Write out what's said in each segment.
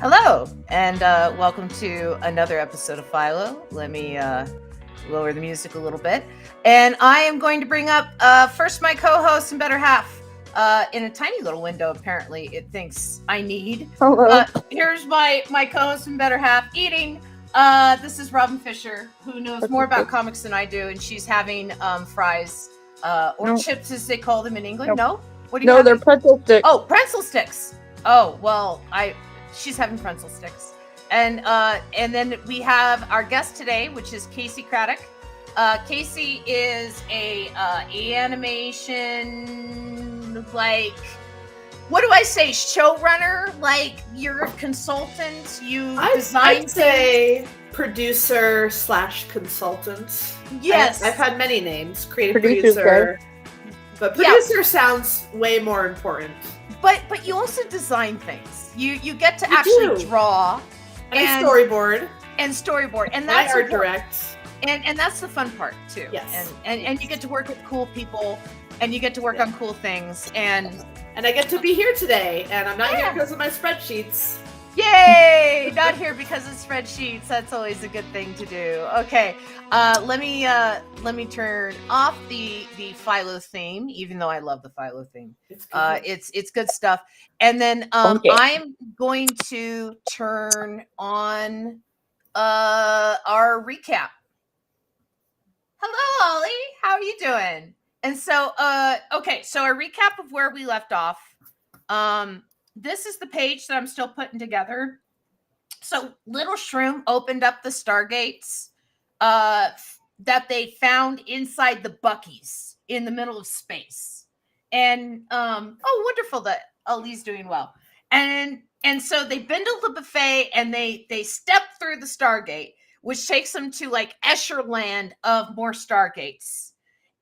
Hello, and welcome to another episode of Philo. Let me lower the music a little bit. And I am going to bring up first my co-host and better half in a tiny little window, apparently, it thinks I need. Hello. Here's my co-host and better half eating. This is Robin Fisher, who knows more about comics than I do, and she's having fries or chips, as they call them in England. No? What do you they're pretzel sticks. Oh, pretzel sticks. Oh, well, she's having pretzel sticks. And then we have our guest today, which is Casey Craddock. Casey is a animation, like, what do I say, showrunner? Like, you're a consultant, you design I'd say producer / consultant. Yes. I've had many names. Creative producer. But producer sounds way more important. But you also design things. You get to actually draw. And storyboard. And that's art direct. And that's the fun part too. Yes. And you get to work with cool people, and you get to work on cool things, and I get to be here today, and I'm not here because of my spreadsheets. Yay! Not here because of spreadsheets. That's always a good thing to do. Okay, let me turn off the Philo theme, even though I love the Philo theme. It's good stuff. And then I'm going to turn on our recap. Hello, Ollie. How are you doing? And so, okay, so a recap of where we left off. This is the page that I'm still putting together. So Little Shroom opened up the Stargates that they found inside the Buckies in the middle of space. And, wonderful that Ali's doing well. And so they bindle the buffet and they step through the Stargate, which takes them to like Escherland of more Stargates.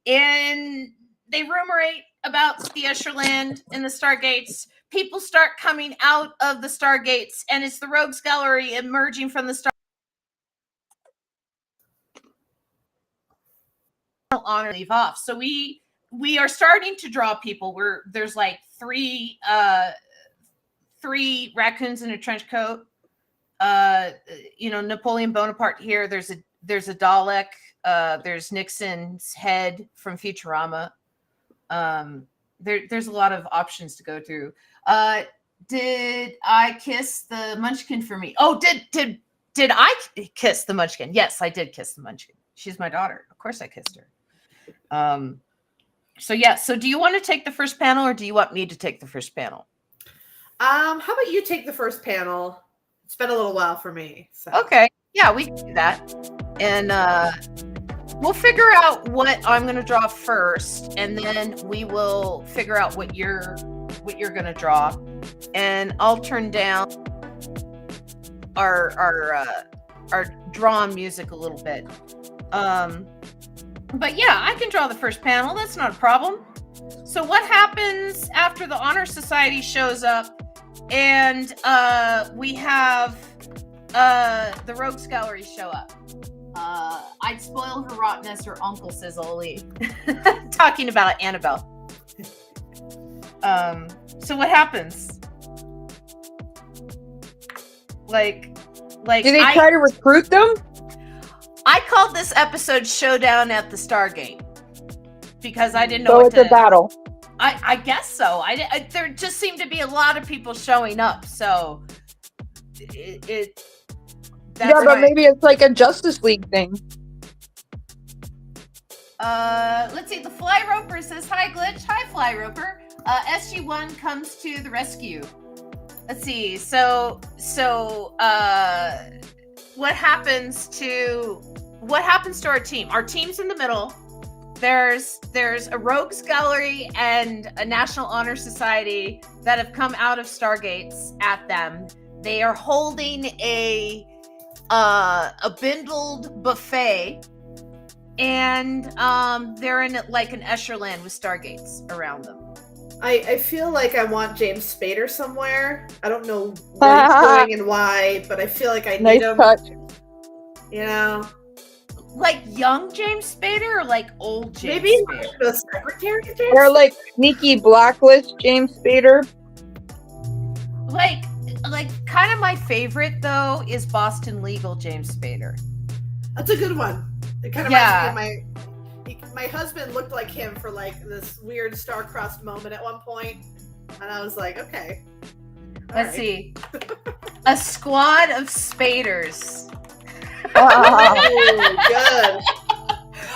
And they ruminate about the Escherland and the Stargates. People start coming out of the Stargates, and it's the Rogues Gallery emerging from the honor leave off. So we are starting to draw people. There's like three raccoons in a trench coat. Napoleon Bonaparte here. There's a Dalek. There's Nixon's head from Futurama. There's a lot of options to go through. Did I kiss the Munchkin for me? Oh, did I kiss the Munchkin? Yes, I did kiss the Munchkin. She's my daughter. Of course I kissed her. So do you want to take the first panel, or do you want me to take the first panel? How about you take the first panel? It's been a little while for me. So. Okay. Yeah, we can do that. And we'll figure out what I'm going to draw first, and then we will figure out what you're going to draw. And I'll turn down our drawn music a little bit. But yeah, I can draw the first panel. That's not a problem. So what happens after the Honor Society shows up, and we have the Rogues Gallery show up? I'd spoil her rotten as her uncle, says Oli. Talking about Annabelle. So what happens? Like do they try to recruit them? I called this episode Showdown at the Stargate because I didn't know. So it's a battle. I guess so. There just seemed to be a lot of people showing up, so but maybe it's like a Justice League thing. Let's see. The Fly Roper says, "Hi, Glitch. Hi, Fly Roper. SG1 comes to the rescue." Let's see. So, what happens to our team? Our team's in the middle. There's a Rogues Gallery and a National Honor Society that have come out of Stargates at them. They are holding a bindled buffet, and they're in like an Escherland with Stargates around them. I feel like I want James Spader somewhere. I don't know where he's going and why, but I feel like I need him. Touch. You know? Like young James Spader or like old James Maybe Spader? the secretary of James Or like sneaky blacklist James Spader. Like like kind of my favorite though is Boston Legal James Spader. That's a good one. It kind of reminds me of my husband looked like him for like this weird star-crossed moment at one point, and I was like, okay. Let's see. A squad of Spaders. Oh, good.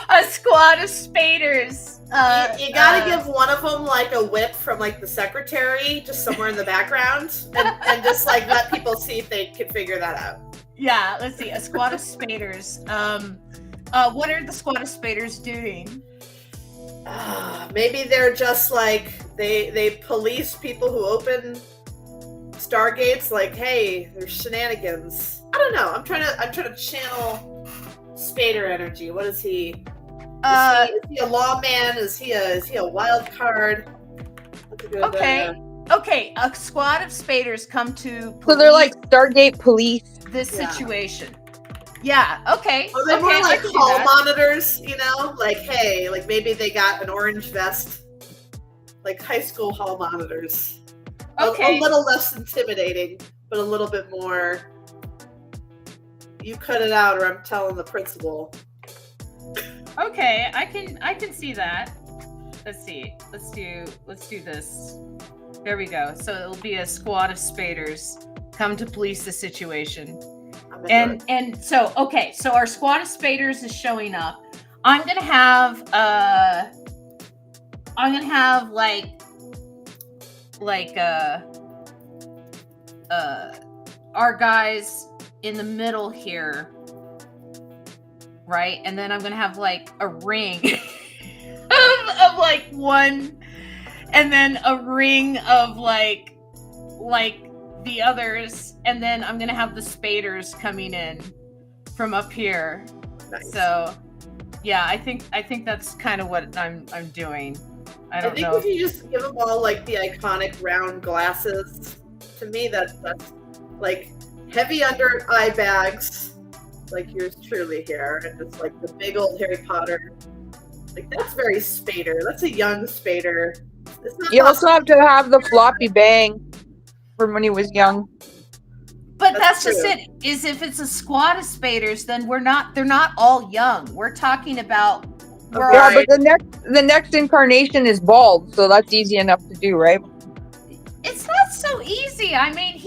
A squad of Spaders. You gotta give one of them like a whip from like the secretary, just somewhere in the background, and just like let people see if they can figure that out. Yeah, let's see. A squad of Spaders. What are the squad of Spaders doing? Maybe they're just like they police people who open Stargates. Like, hey, there's shenanigans. I don't know. I'm trying to channel Spader energy. What is he? Is he a lawman? Is he a wild card? That's a good, Okay. A squad of Spaders come to police So they're like Stargate police. this situation. Yeah. Okay. Are they more I like can do hall that. monitors? You know, like hey, like maybe they got an orange vest, like high school hall monitors. Okay. A little less intimidating, but a little bit more. You cut it out, or I'm telling the principal. Okay, I can see that. Let's see. Let's do this. There we go. So it'll be a squad of Spaders come to police the situation. And so okay, so our squad of Spaders is showing up. I'm gonna have our guys in the middle here. Right, and then I'm gonna have like a ring of like one, and then a ring of like the others, and then I'm gonna have the Spaders coming in from up here. Nice. So, yeah, I think that's kind of what I'm doing. I think know. if you just give them all like the iconic round glasses, to me that's like heavy under eye bags. Like yours truly here, and it's like the big old Harry Potter. Like that's very Spader. That's a young Spader. You also have to have the floppy bang from when he was young. But that's just it. Is if it's a squad of Spaders, then they're not all young. We're talking about. Yeah, but the next incarnation is bald, so that's easy enough to do, right? It's not so easy. I mean,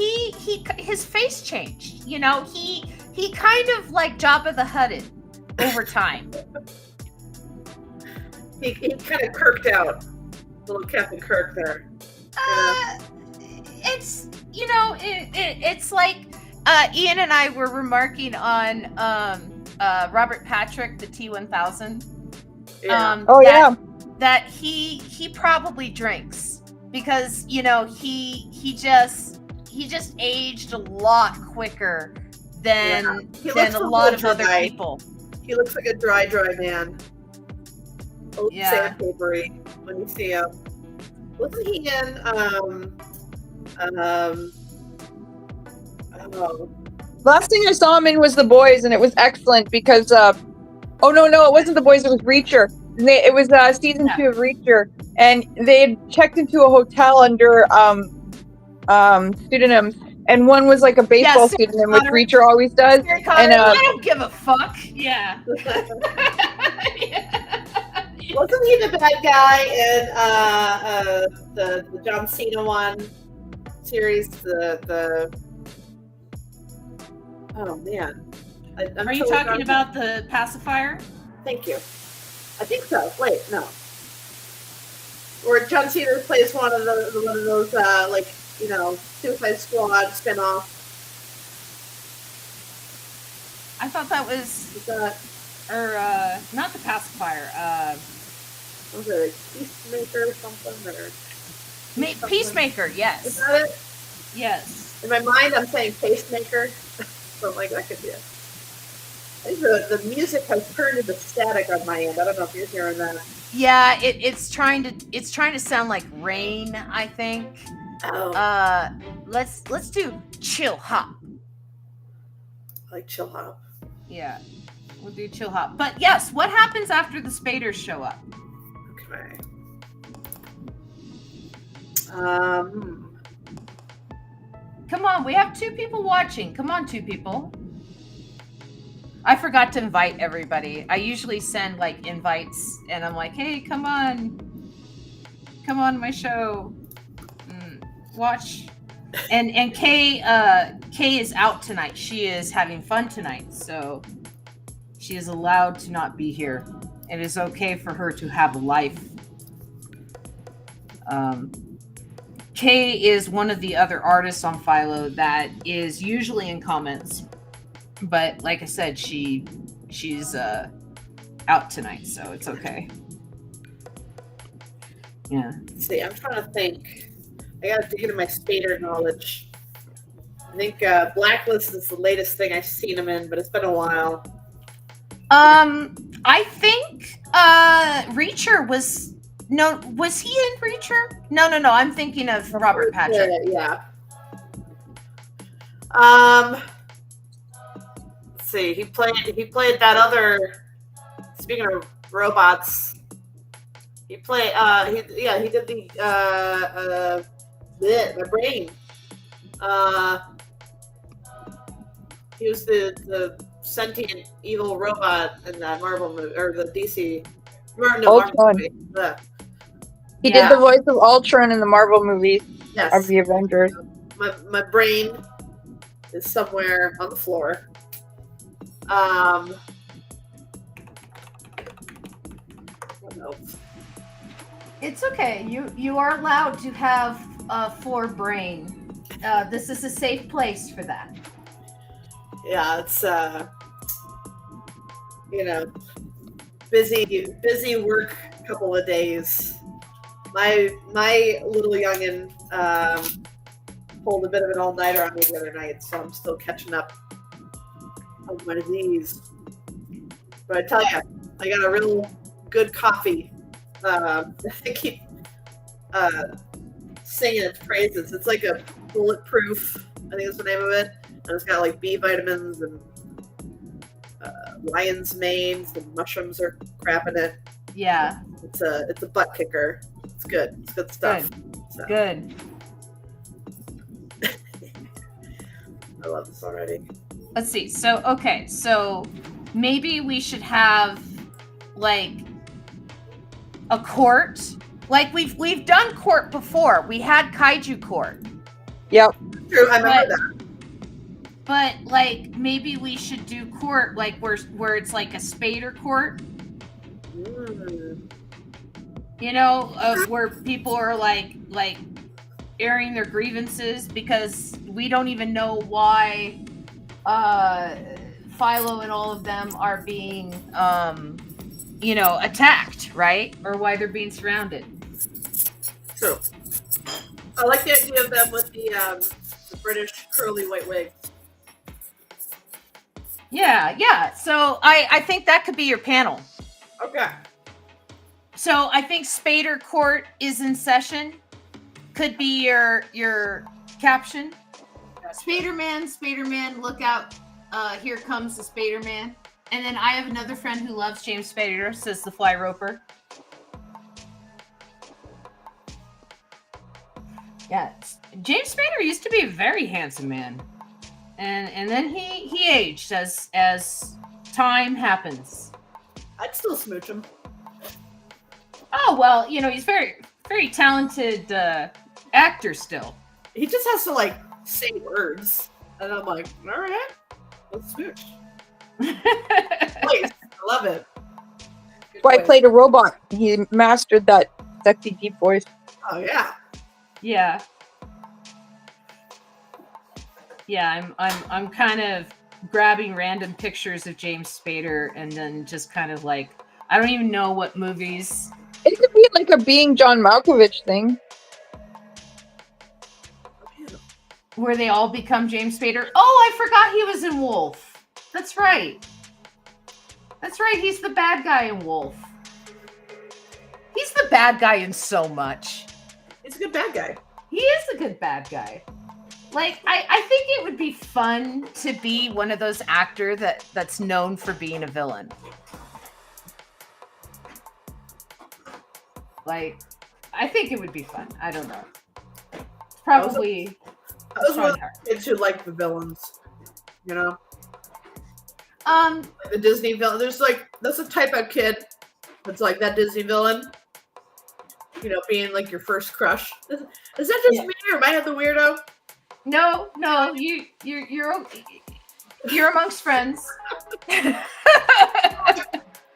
his face changed. You know, he kind of like Jabba the Hutt over time. he kind of kirked out, little Captain Kirk there. It's it's like Ian and I were remarking on Robert Patrick, the T-1000. Yeah. That he probably drinks because he just aged a lot quicker than a lot of other people. He looks like a dry man. Sandpapery when you see him. Wasn't he in Last thing I saw him in was The Boys, and it was excellent because it wasn't The Boys, it was Reacher. It was season 2 of Reacher, and they had checked into a hotel under pseudonyms, and one was like a baseball pseudonym, which Reacher always does. And I don't give a fuck. Yeah. Wasn't he the bad guy in the John Cena one series? Oh man. Are you talking about the pacifier? Thank you. I think so. Wait, no. Or John Cena plays one of those Suicide Squad spinoff. I thought that was not the pacifier. Was it like Peacemaker or something? Or Peacemaker, yes. Is that it? Yes. In my mind, I'm saying pacemaker. Something like that could be it. I think the music has turned into static on my end. I don't know if you're hearing that. Yeah, it's trying to sound like rain, I think. Oh. Let's do chill hop. I like chill hop. Yeah. We'll do chill hop. But yes, what happens after the Spaders show up? Okay. Come on, we have 2 people watching. Come on, 2 people. I forgot to invite everybody. I usually send like invites and I'm like, hey, come on my show. Watch. And Kay is out tonight. She is having fun tonight, so she is allowed to not be here. It is okay for her to have a life. Kay is one of the other artists on Philo that is usually in comments, but like I said, she's out tonight, so it's okay. Yeah. Let's see, I'm trying to think. I gotta dig into my Spader knowledge. I think Blacklist is the latest thing I've seen him in, but it's been a while. I think Reacher was he in Reacher? No. I'm thinking of Robert Patrick. Yeah. Let's see. He played that other. Speaking of robots, he played. He did the my brain. He was the sentient evil robot in that Marvel movie or the DC. Marvel movie. He did the voice of Ultron in the Marvel movies of the Avengers. My brain is somewhere on the floor. What else? It's okay. You are allowed to have a floor brain. This is a safe place for that. Yeah, it's busy work couple of days. My little youngin pulled a bit of an all-nighter on me the other night, so I'm still catching up on my disease. But I tell you, I got a real good coffee. I keep singing its praises. It's like a bulletproof, I think that's the name of it. And it's got like B vitamins and lion's manes and mushrooms are crap in it. Yeah. It's a butt kicker. It's good. It's good stuff. So. Good. I love this already. Let's see. So maybe we should have like a court. Like we've done court before. We had kaiju court. Yep. True, I remember that. But like maybe we should do court like where it's like a Spader court. You know, where people are like airing their grievances because we don't even know why Philo and all of them are being attacked, right? Or why they're being surrounded. True. I like the idea of them with the British curly white wig. Yeah. So I think that could be your panel. Okay. So I think Spader Court is in session. Could be your caption. Spader-Man, look out. Here comes the Spader-Man. And then I have another friend who loves James Spader, says the Fly Roper. Yeah, James Spader used to be a very handsome man. And then he aged as time happens. I'd still smooch him. Oh, well, he's very, very talented actor still. He just has to, say words. And I'm like, all right, let's smooch. Please, I love it. Well, I played a robot. He mastered that sexy deep voice. Oh, yeah. Yeah. Yeah, I'm kind of grabbing random pictures of James Spader and then just kind of I don't even know what movies. It could be like a Being John Malkovich thing. Where they all become James Spader. Oh, I forgot he was in Wolf. That's right. He's the bad guy in Wolf. He's the bad guy in so much. He's a good bad guy. He is a good bad guy. I think it would be fun to be one of those actors that's known for being a villain. I think it would be fun. I don't know. Probably. Those were the kids who liked the villains, you know. Like the Disney villain. That's a type of kid that's like that Disney villain. You know, being like your first crush. Is that just me, or am I the weirdo? No, you're amongst friends.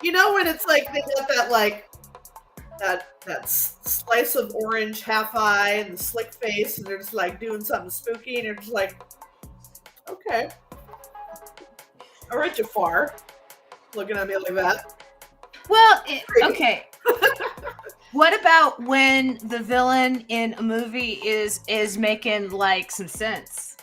You know when it's like they got that like that slice of orange half eye and the slick face, and they're just like doing something spooky, and you're just like, okay, all right, Jafar, looking at me like that. Well, okay. What about when the villain in a movie is making like some sense,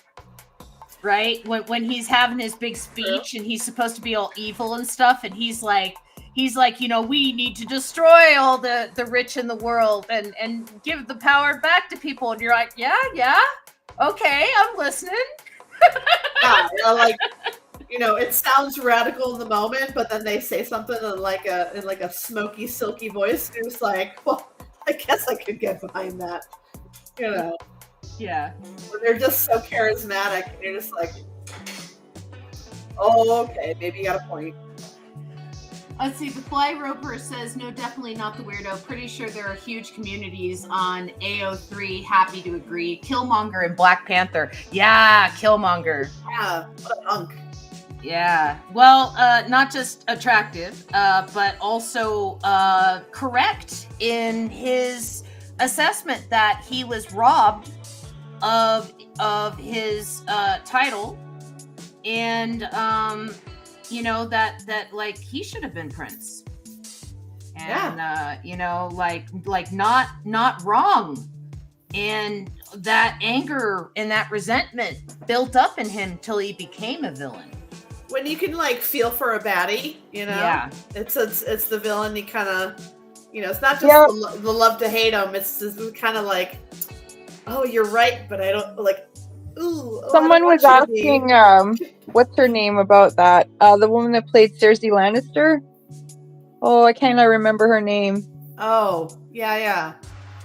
right? When he's having his big speech and he's supposed to be all evil and stuff, and he's like, you know, we need to destroy all the rich in the world and give the power back to people, and you're like, yeah, okay, I'm listening. Yeah, you know, like, you know, it sounds radical in the moment, but then they say something in like a smoky, silky voice, and it's like, well, I guess I could get behind that, you know. Yeah. When they're just so charismatic, and you're just like, oh, okay, maybe you got a point. Let's see, the Fly Roper says, no, definitely not the weirdo. Pretty sure there are huge communities on AO3. Happy to agree. Killmonger and Black Panther. Yeah, Killmonger. Yeah, what a hunk. Yeah. Well, not just attractive, but also correct in his assessment that he was robbed of his title, and you know, that like he should have been Prince, and you know, like not wrong, and that anger and that resentment built up in him till he became a villain. When you can like feel for a baddie, you know, Yeah. it's the villain. You kind of, you know, it's not just the love to hate him. It's kind of like, oh, you're right, but I don't like. Ooh, Someone was asking, what's her name about that? The woman that played Cersei Lannister. Oh, I cannot remember her name. Oh, yeah.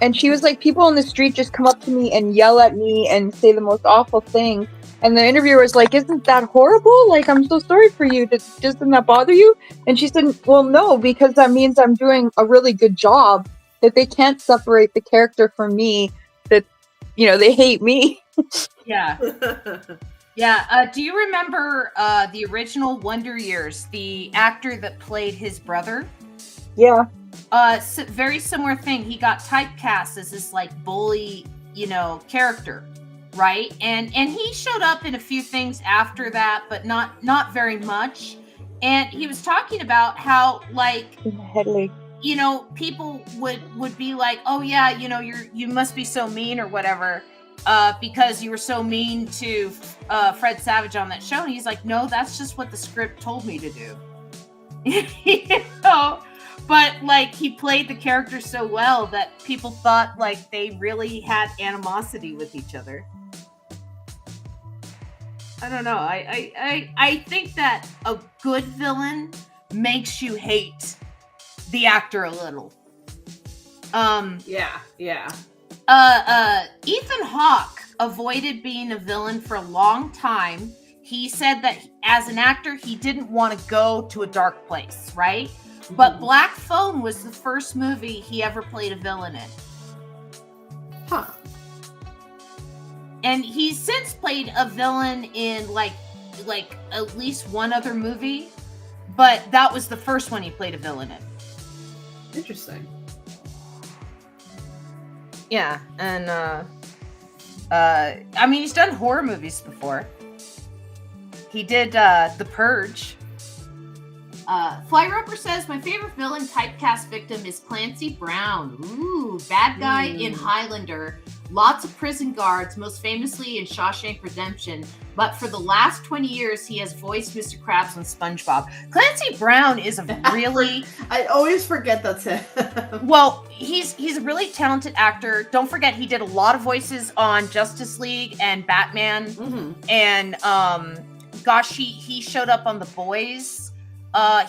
And she was like, people on the street just come up to me and yell at me and say the most awful things. And the interviewer was like, isn't that horrible? Like, I'm so sorry for you. Doesn't that bother you? And she said, well, no, because that means I'm doing a really good job, that they can't separate the character from me, that, you know, they hate me. Yeah. Yeah. Do you remember the original Wonder Years, the actor that played his brother? Yeah. Very similar thing. He got typecast as this like bully, you know, character, right? And he showed up in a few things after that, but not very much. And he was talking about how like, you know, people would be like, oh yeah, you know, you must be so mean or whatever. Because you were so mean to Fred Savage on that show. And he's like, no, that's just what the script told me to do. You know? But like he played the character so well that people thought like they really had animosity with each other. I don't know. I think that a good villain makes you hate the actor a little. Yeah. Ethan Hawke avoided being a villain for a long time. He said that as an actor, he didn't want to go to a dark place, right? Mm-hmm. But Black Phone was the first movie he ever played a villain in. Huh. And he's since played a villain in like at least one other movie, but that was the first one he played a villain in. Interesting. Yeah, and I mean, he's done horror movies before. He did The Purge. Fly Roper says, my favorite villain typecast victim is Clancy Brown. Ooh, bad guy in Highlander. Lots of prison guards, most famously in Shawshank Redemption. But for the last 20 years, he has voiced Mr. Krabs on SpongeBob. Clancy Brown is a really... I always forget that's him. Well, he's a really talented actor. Don't forget, he did a lot of voices on Justice League and Batman. Mm-hmm. And, gosh, he showed up on The Boys.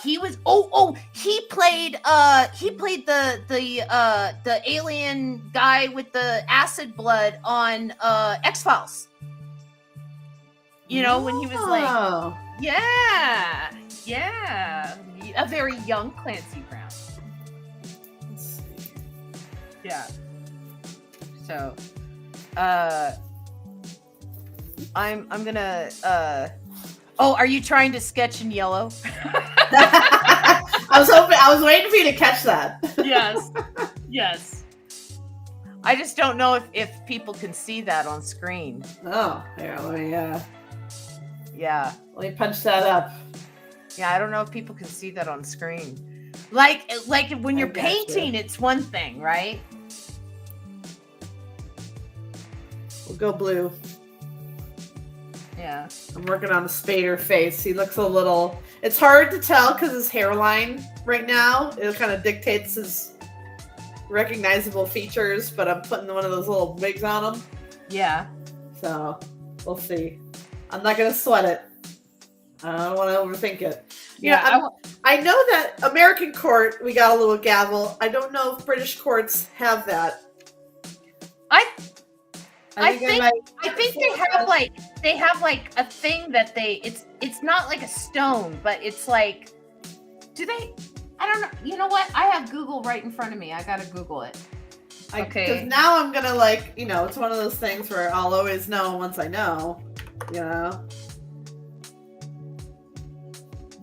He was he played the alien guy with the acid blood on X-Files. You know, when he was like, Oh. yeah, a very young Clancy Brown. Let's see. Yeah. So, I'm gonna. Oh, are you trying to sketch in yellow? I was waiting for you to catch that. Yes. I just don't know if people can see that on screen. Oh, here, Yeah. let me punch that up. Yeah, I don't know if people can see that on screen. Like when you're I gotcha. painting, it's one thing, right? We'll go blue. Yeah. I'm working on the Spader face. He looks a little... It's hard to tell because his hairline right now, it kind of dictates his recognizable features, but I'm putting one of those little wigs on him. Yeah. So, we'll see. I'm not going to sweat it. I don't want to overthink it. I know that American court, we got a little gavel. I don't know if British courts have that. I think they have like a thing that it's not like a stone, but it's like, do they? I don't know. You know what? I have Google right in front of me. I gotta Google it. Okay. Because now I'm gonna it's one of those things where I'll always know once I know,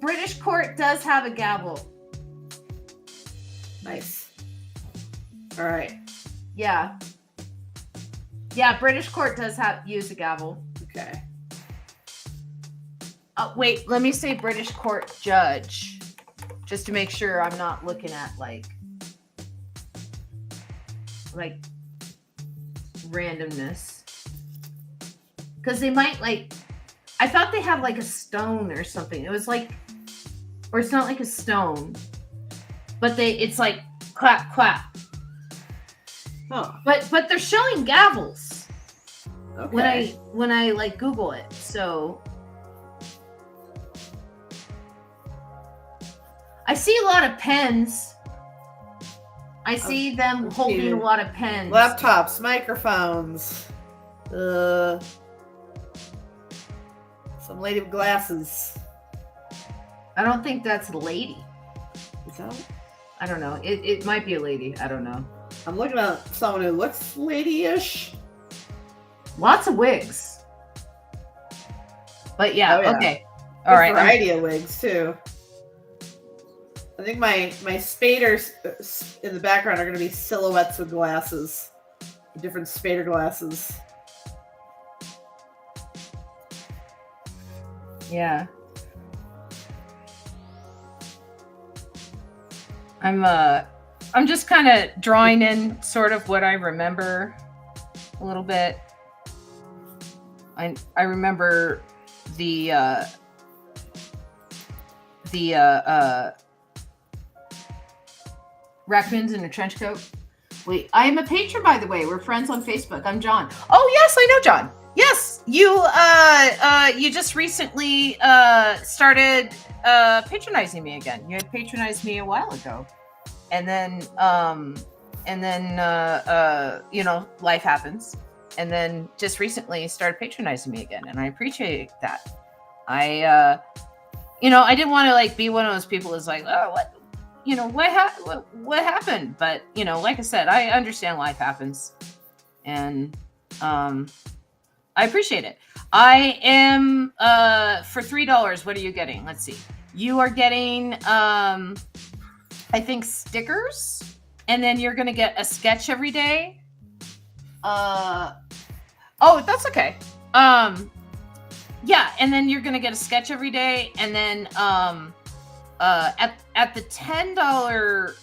British court does have a gavel. Nice. All right. Yeah, British court does use a gavel. Okay. Wait, let me say British court judge, just to make sure I'm not looking at like randomness. Because they might I thought they had like a stone or something. It was like, or it's not like a stone, but it's like clap clap. Huh. But they're showing gavels. Okay. When I Google it. So I see a lot of pens. I see them holding a lot of pens. Laptops, microphones. Some lady with glasses. I don't think that's a lady. Is that? I don't know. It might be a lady. I don't know. I'm looking at someone who looks lady-ish. Lots of wigs. But yeah, Oh, yeah. okay. All right. Variety of wigs too. I think my spaders in the background are going to be silhouettes with glasses, different spader glasses. Yeah. I'm just kind of drawing in sort of what I remember a little bit. I remember the raccoons in a trench coat. Wait, I am a patron, by the way. We're friends on Facebook. I'm John. Oh yes, I know John. Yes, you just recently started patronizing me again. You had patronized me a while ago, and then life happens, and then just recently started patronizing me again, and I appreciate that. I didn't want to be one of those people who's like, oh, what happened? But like I said, I understand life happens, and I appreciate it. I am for $3. What are you getting? Let's see. You are getting I think stickers, and then you're gonna get a sketch every day. Oh, that's okay. Yeah, and then you're gonna get a sketch every day, and then at the $10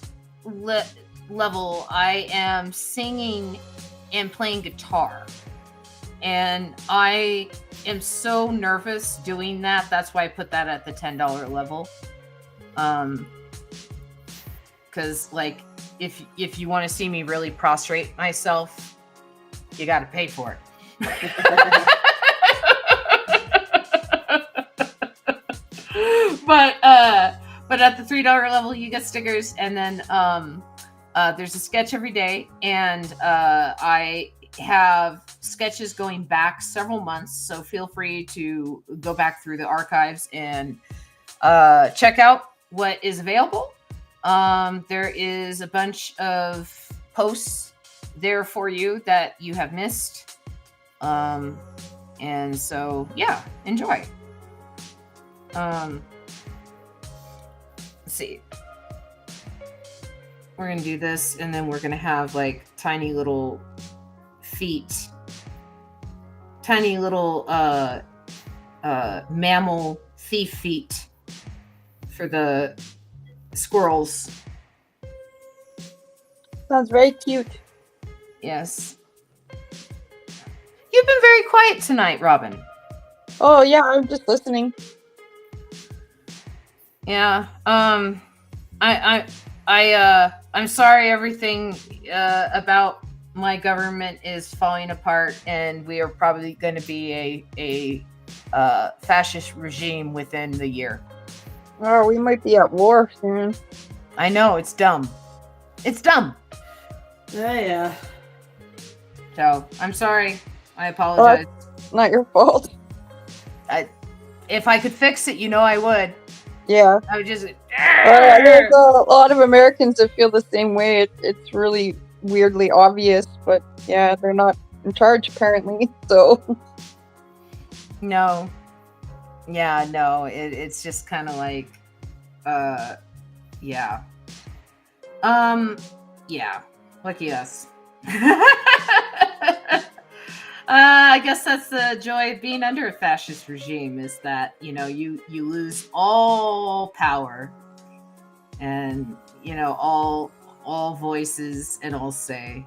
level, I am singing and playing guitar. And I am so nervous doing that. That's why I put that at the $10 level. Because if you want to see me really prostrate myself, you got to pay for it. But at the $3 level, you get stickers, and then there's a sketch every day, and have sketches going back several months, so feel free to go back through the archives and check out what is available. There is a bunch of posts there for you that you have missed. And so, yeah, enjoy. Let's see. We're going to do this, and then we're going to have like tiny little feet. Tiny little mammal thief feet for the squirrels. Sounds very cute. Yes. You've been very quiet tonight, Robin. Oh yeah, I'm just listening. Yeah. I'm sorry everything about my government is falling apart, and we are probably going to be a fascist regime within the year. Oh, we might be at war soon. I know, it's dumb. It's dumb. Yeah. So, I'm sorry. I apologize. Not your fault. If I could fix it, I would. Yeah. I would just... There's a lot of Americans that feel the same way. It's really weirdly obvious, but yeah, they're not in charge apparently, so... No. Yeah, no. It's just kind of like... yeah. Yeah. Lucky us. I guess that's the joy of being under a fascist regime, is that, you lose all power and, all voices and all say.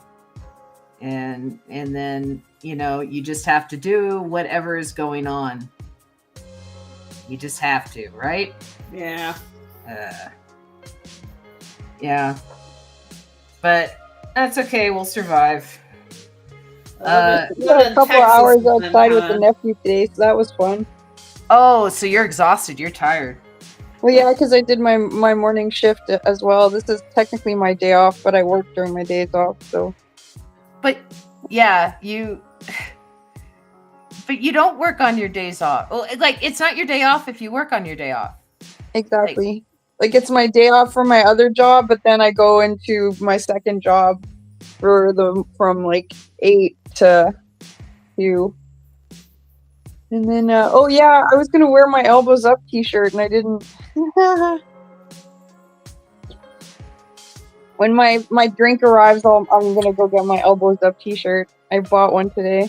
And then, you just have to do whatever is going on. You just have to, right? Yeah. Yeah. But that's okay. We'll survive. We had a couple hours outside with the nephew today, so that was fun. Oh, so you're exhausted. You're tired. Well, yeah, because I did my morning shift as well. This is technically my day off, but I work during my days off, so... But, yeah, But you don't work on your days off. Well, it's not your day off if you work on your day off. Exactly. Like it's my day off from my other job, but then I go into my second job from like 8 to 2. And then, oh yeah, I was going to wear my elbows up t-shirt and I didn't. When my drink arrives, I'm going to go get my elbows up t-shirt. I bought one today.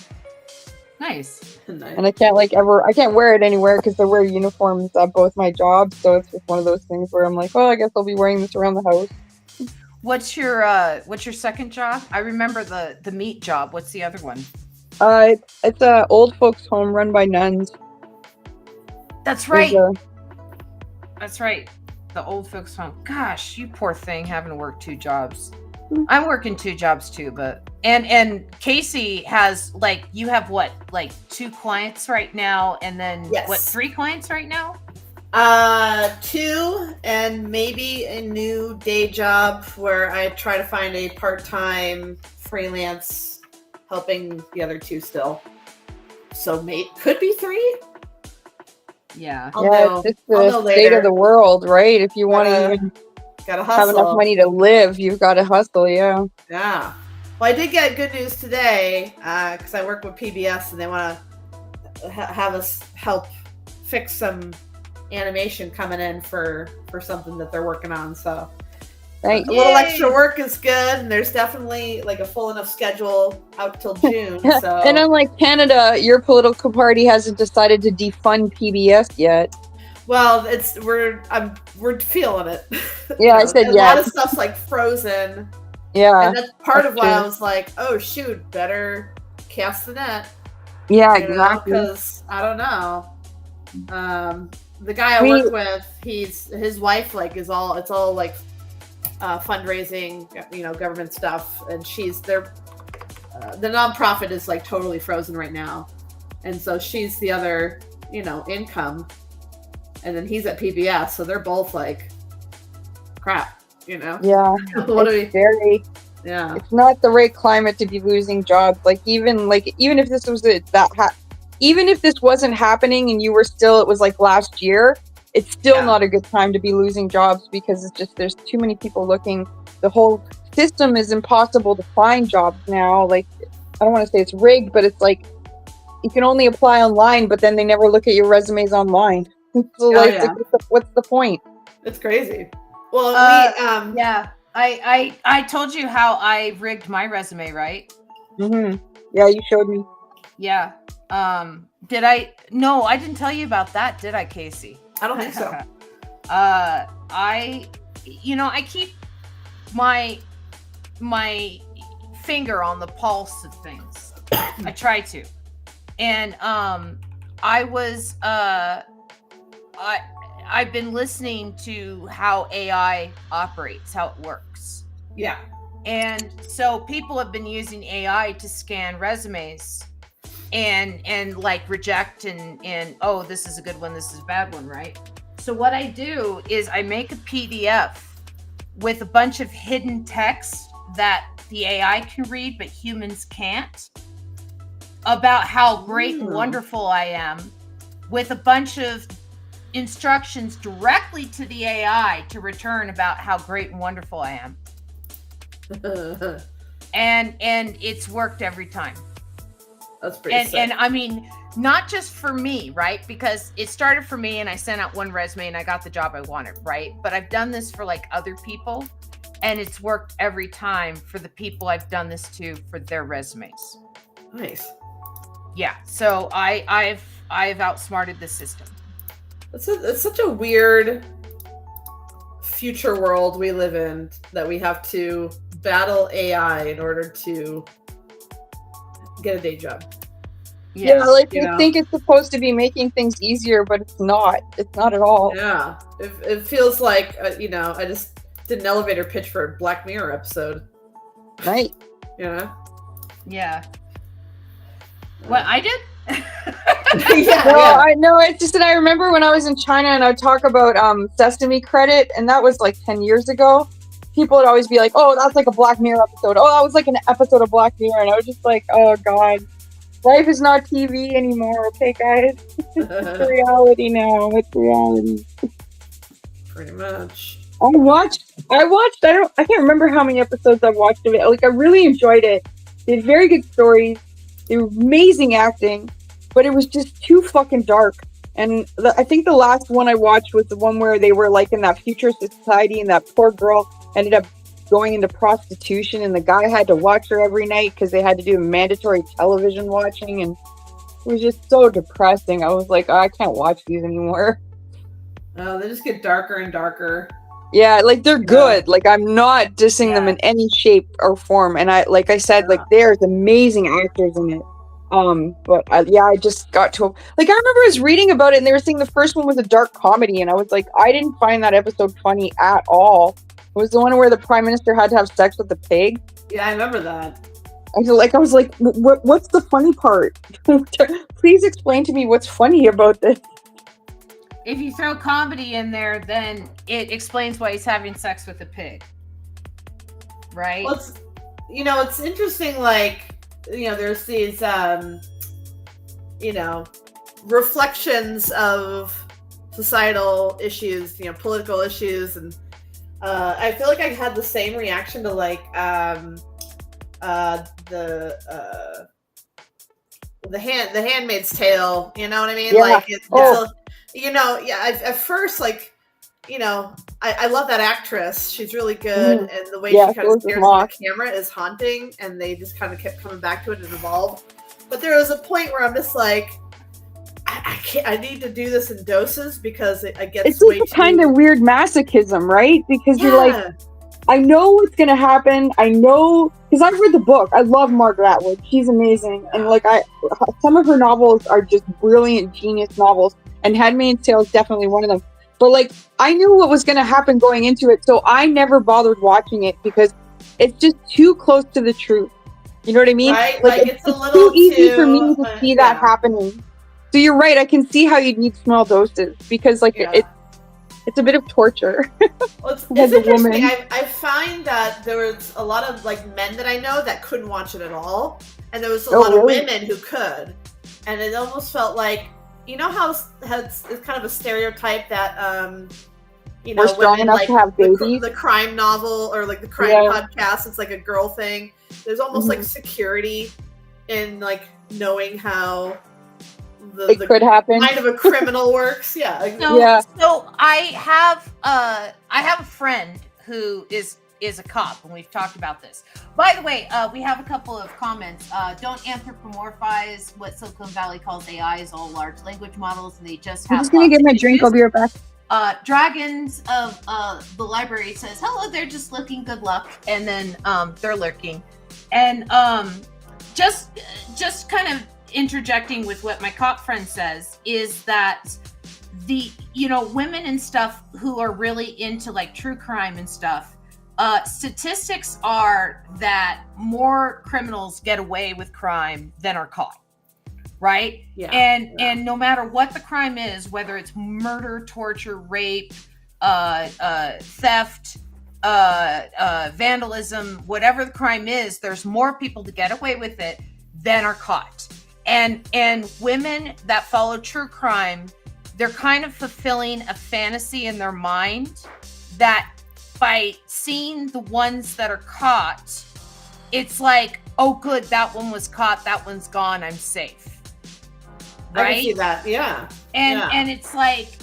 Nice. And I can't I can't wear it anywhere because I wear uniforms at both my jobs. So it's just one of those things where I'm like, well, I guess I'll be wearing this around the house. What's your second job? I remember the meat job. What's the other one? It's a old folks home run by nuns. That's right. That's right. The old folks home. Gosh, you poor thing, having to work 2 jobs. I'm working 2 jobs too, but and Casey has you have what, 2 clients right now, and then yes. What, 3 clients right now? 2, and maybe a new day job where I try to find a part-time freelance helping the other 2 still. So could be 3. Yeah. It's just the state of the world, right? If you want to even have enough money to live, you've got to hustle. Yeah. Well, I did get good news today because I work with PBS and they want to have us help fix some animation coming in for something that they're working on. So right. A little extra work is good, and there's definitely a full enough schedule out till June. So and unlike Canada, your political party hasn't decided to defund PBS yet. Well, we're feeling it. Yeah, I said a lot of stuff's frozen. Yeah, and that's part of why I was like, oh shoot, better cast the net. Yeah, exactly. Because I don't know. The guy I work with, his wife is all fundraising, government stuff, and the nonprofit is totally frozen right now, and so she's the other income, and then he's at PBS, so they're both crap, Yeah, what do we? Yeah. It's not the right climate to be losing jobs. Even if this was even if this wasn't happening and you were still, it was like last year, it's still not a good time to be losing jobs because it's just, there's too many people looking. The whole system is impossible to find jobs now. Like, I don't want to say it's rigged, but it's like you can only apply online, but then they never look at your resumes online. So what's the point? It's crazy. Well, yeah. I told you how I rigged my resume, right? Mm-hmm. Yeah, you showed me. Yeah. Did I? No, I didn't tell you about that, did I, Casey? I don't think so. I keep my finger on the pulse of things. I try to. And I've been listening to how AI operates, how it works. Yeah. And so people have been using AI to scan resumes and like reject and oh, this is a good one, this is a bad one, right? So what I do is I make a PDF with a bunch of hidden text that the AI can read but humans can't, about how great and wonderful I am, with a bunch of instructions directly to the AI to return about how great and wonderful I am. and it's worked every time. That's pretty sick. And I mean, not just for me, right? Because it started for me and I sent out one resume and I got the job I wanted, right? But I've done this for like other people and it's worked every time for the people I've done this to for their resumes. Nice. Yeah. So I've outsmarted the system. It's such a weird future world we live in that we have to battle AI in order to get a day job. Yeah, you think it's supposed to be making things easier, but it's not. It's not at all. Yeah, it feels like I just did an elevator pitch for a Black Mirror episode. Right. Yeah. What I did? I know. It's just that I remember when I was in China and I'd talk about Sesame Credit, and that was like 10 years ago. People would always be like, "Oh, that's like a Black Mirror episode. Oh, that was like an episode of Black Mirror," and I was just like, "Oh God, life is not TV anymore." Okay, guys, it's reality now. It's reality. Pretty much. I watched. I can't remember how many episodes I've watched of it. Like, I really enjoyed it. They had very good stories. They were amazing acting, but it was just too fucking dark. And I think the last one I watched was the one where they were like in that future society, and that poor girl ended up going into prostitution, and the guy had to watch her every night because they had to do mandatory television watching, and it was just so depressing. I was like, oh, I can't watch these anymore. Oh, they just get darker and darker. Yeah, like they're good. Like, I'm not dissing them in any shape or form. And I said, like, there's amazing actors in it. But I just got to, like, I remember I was reading about it and they were saying the first one was a dark comedy, and I was like, I didn't find that episode funny at all. It was the one where the prime minister had to have sex with the pig. Yeah, I remember that. I was like, what's the funny part? Please explain to me what's funny about this. If you throw comedy in there, then it explains why he's having sex with a pig. Right? Well, it's interesting, like, there's these, reflections of societal issues, political issues, and I feel like I had the same reaction to, like, the Handmaid's Tale, you know what I mean? Yeah. Like, at first, like, I love that actress. She's really good, and the way she kind of stares at the camera is haunting, and they just kind of kept coming back to it and evolved. But there was a point where I'm just like, I can't. I need to do this in doses because it gets way too... It's kind of weird masochism, right? Because you're like, I know what's gonna happen. I know, because I've read the book. I love Margaret Atwood. She's amazing, and like, some of her novels are just brilliant, genius novels. And Handmaid's Tale is definitely one of them. But like, I knew what was going to happen going into it, so I never bothered watching it because it's just too close to the truth. You know what I mean? Right? Like it's too easy for me to see that happening. So you're right. I can see how you'd need small doses because, like, It's a bit of torture. Well, it's As a interesting. woman. I find that there was a lot of like men that I know that couldn't watch it at all, and there was a lot of women who could, and it almost felt like, you know how it's kind of a stereotype that We're strong women enough like to have babies. the crime novel or like the crime podcast. It's like a girl thing. There's almost like security in like knowing how it could happen. Kind of a criminal works. Yeah. So I have a friend who is a cop, and we've talked about this. By the way, we have a couple of comments. Don't anthropomorphize what Silicon Valley calls AIs, all large language models, and they just have. I'm just gonna get my drink. I'll be right back. Dragons of the library says, "Hello, they're just looking. Good luck," and then they're lurking, and just kind of interjecting with what my cop friend says is that the women and stuff who are really into like true crime and stuff, statistics are that more criminals get away with crime than are caught, right? And no matter what the crime is, whether it's murder, torture, rape, theft, vandalism, whatever the crime is, there's more people to get away with it than are caught. And women that follow true crime, they're kind of fulfilling a fantasy in their mind that by seeing the ones that are caught, it's like, oh good, that one was caught, that one's gone, I'm safe. Right? I can see that, yeah. And it's like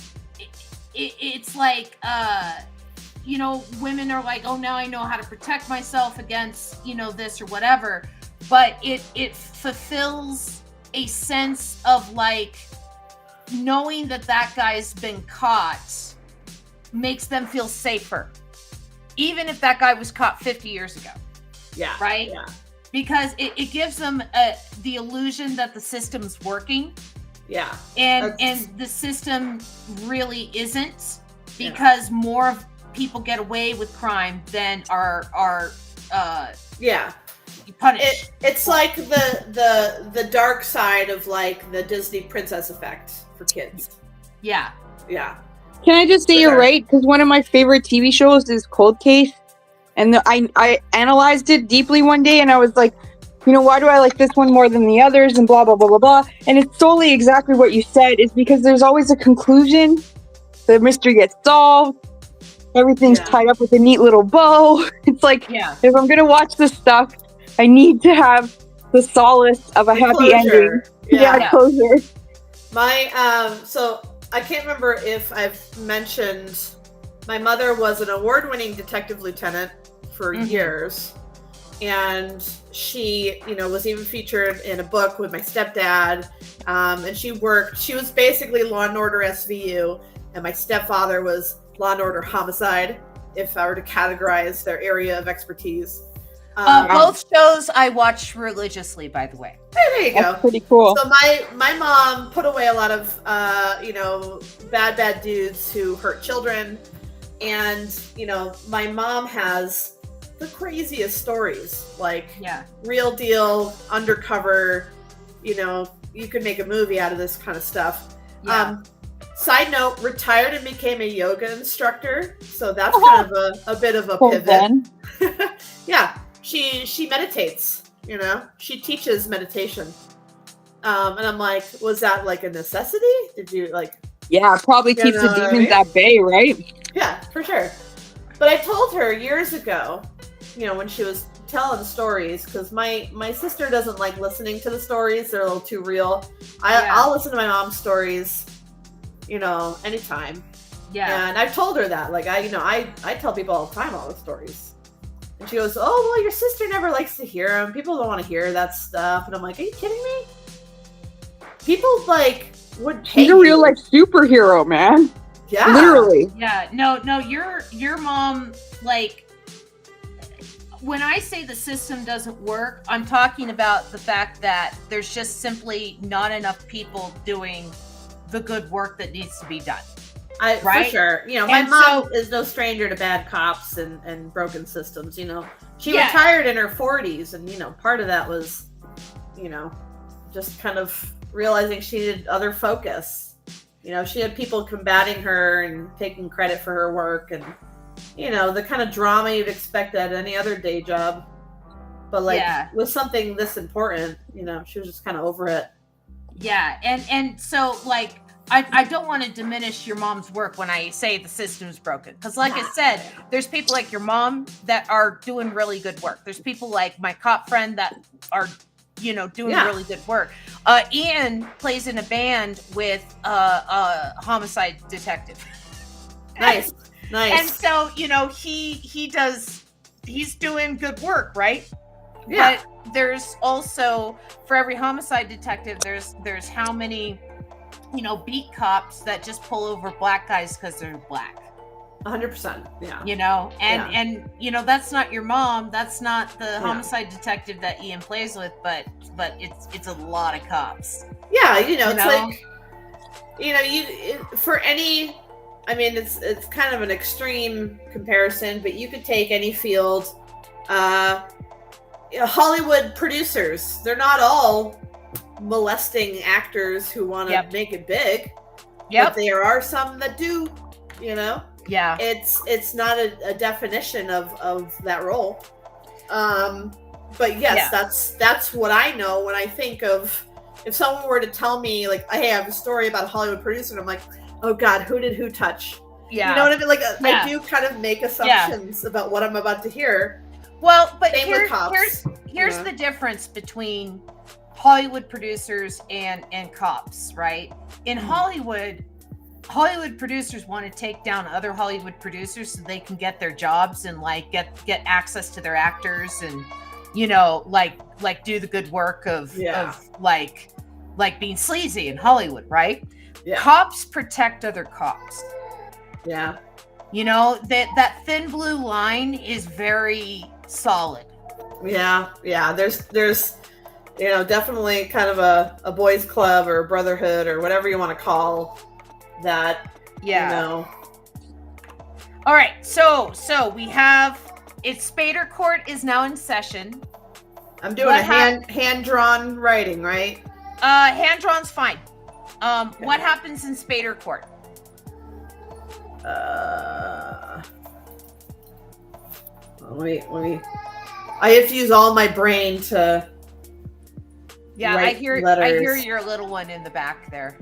it's like women are like, oh, now I know how to protect myself against this or whatever, but it fulfills a sense of like knowing that guy's been caught makes them feel safer, even if that guy was caught 50 years ago. Yeah. Right? Yeah. Because it gives them the illusion that the system's working. Yeah. And the system really isn't, because more people get away with crime than are punished. It's like the dark side of like the Disney princess effect for kids. Yeah. Can I just say you're right? Because one of my favorite TV shows is Cold Case, and I analyzed it deeply one day, and I was like, why do I like this one more than the others, and blah blah blah blah blah. And it's solely exactly what you said. Is because there's always a conclusion, the mystery gets solved, everything's tied up with a neat little bow. It's like, if I'm gonna watch this stuff, I need to have the solace of a happy closure. Ending. Yeah, closure. My so I can't remember if I've mentioned, my mother was an award-winning detective lieutenant for years, and she, was even featured in a book with my stepdad, and she was basically Law and Order SVU, and my stepfather was Law and Order Homicide, if I were to categorize their area of expertise. Both shows I watch religiously, by the way. There you go. That's pretty cool. So my mom put away a lot of bad dudes who hurt children, and my mom has the craziest stories, like real deal, undercover. You could make a movie out of this kind of stuff. Side note, retired and became a yoga instructor, so that's kind of a bit of a pivot. Yeah. She meditates, she teaches meditation. And I'm like, was that like a necessity? Did you like? Yeah, probably keeps the demons at bay, right? Yeah, for sure. But I told her years ago, when she was telling stories, because my sister doesn't like listening to the stories. They're a little too real. I'll listen to my mom's stories, anytime. Yeah. And I've told her that, like, I tell people all the time all the stories. And she goes, oh, well, your sister never likes to hear them. People don't want to hear that stuff. And I'm like, are you kidding me? People, like, would hate She's a real, like, superhero, man. Yeah. Literally. Yeah. No, your mom, like, when I say the system doesn't work, I'm talking about the fact that there's just simply not enough people doing the good work that needs to be done. For sure. My mom is no stranger to bad cops and broken systems. She retired in her 40s, and part of that was, just kind of realizing she needed other focus. she had people combating her and taking credit for her work, and the kind of drama you'd expect at any other day job. But with something this important, she was just kind of over it. Yeah, and so I don't want to diminish your mom's work when I say the system's broken, because I said, there's people like your mom that are doing really good work. There's people like my cop friend that are doing really good work. Ian plays in a band with a homicide detective. Nice. And so he's doing good work, right? Yeah. But there's also, for every homicide detective, there's how many beat cops that just pull over black guys because they're black. 100%. Yeah. And that's not your mom. That's not the homicide detective that Ian plays with, but it's a lot of cops. Yeah, it's for any, it's kind of an extreme comparison, but you could take any field. Hollywood producers, they're not all molesting actors who want to make it big. But there are some that do, Yeah. It's not a definition of that role. But yes, that's what I know when I think of, if someone were to tell me hey, I have a story about a Hollywood producer, and I'm like, oh God, who did who touch? Yeah. You know what I mean? I do kind of make assumptions about what I'm about to hear. Well, but here's the difference between Hollywood producers and cops, right? In Hollywood producers want to take down other Hollywood producers so they can get their jobs and get access to their actors and do the good work of being sleazy in Hollywood, right? Yeah. Cops protect other cops. Yeah. That thin blue line is very solid. Yeah. There's definitely kind of a boys club or a brotherhood or whatever you want to call that. Yeah. All right. So we have Spader Court is now in session. I'm doing hand-drawn writing, right? Hand-drawn's fine. Okay. What happens in Spader Court? Let me. I have to use all my brain to. Yeah, write I hear your little one in the back there.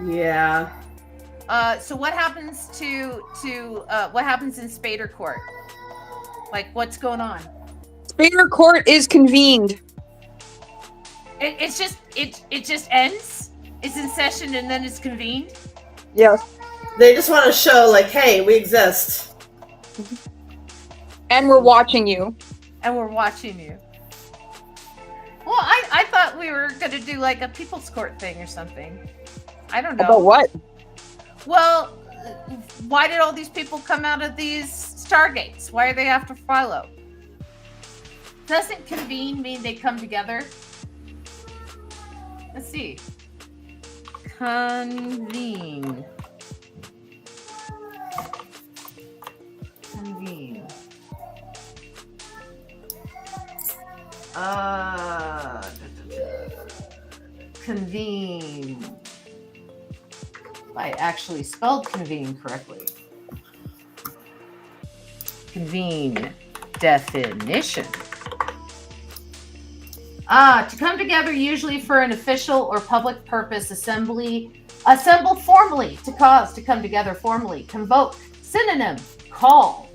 Yeah. So what happens what happens in Spader Court? What's going on? Spader Court is convened. It just ends. It's in session and then it's convened. Yes. They just want to show hey, we exist. And we're watching you. Well, I thought we were going to do a people's court thing or something. I don't know. About what? Well, why did all these people come out of these Stargates? Why are they after Philo? Doesn't convene mean they come together? Let's see. Convene. Convene. I actually spelled convene correctly. Convene definition. To come together, usually for an official or public purpose, assemble formally, to cause, to come together formally, convoke, synonym, call.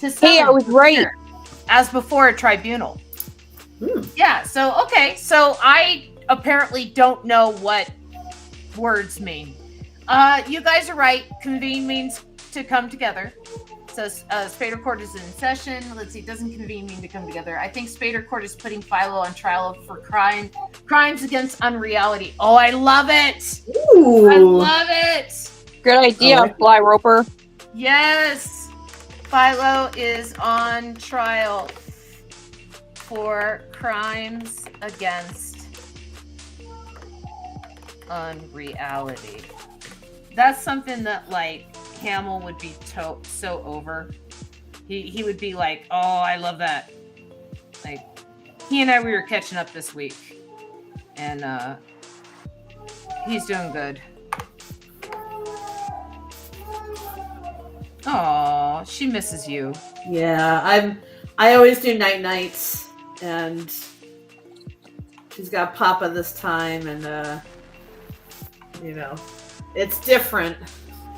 To summon, hey, I was right. As before a tribunal. Yeah, so I apparently don't know what words mean. You guys are right. Convene means to come together. So Spader Court is in session. Let's see, doesn't convene mean to come together. I think Spader Court is putting Philo on trial for crimes against unreality. Oh, I love it. Ooh. I love it. Good idea, Fly Roper. Yes. Philo is on trial for crimes against unreality. That's something that Hamill would be so over. He would be like, oh, I love that. He and I, we were catching up this week, and He's doing good. Oh, she misses you. Yeah, I always do nights, and she's got Papa this time, and it's different.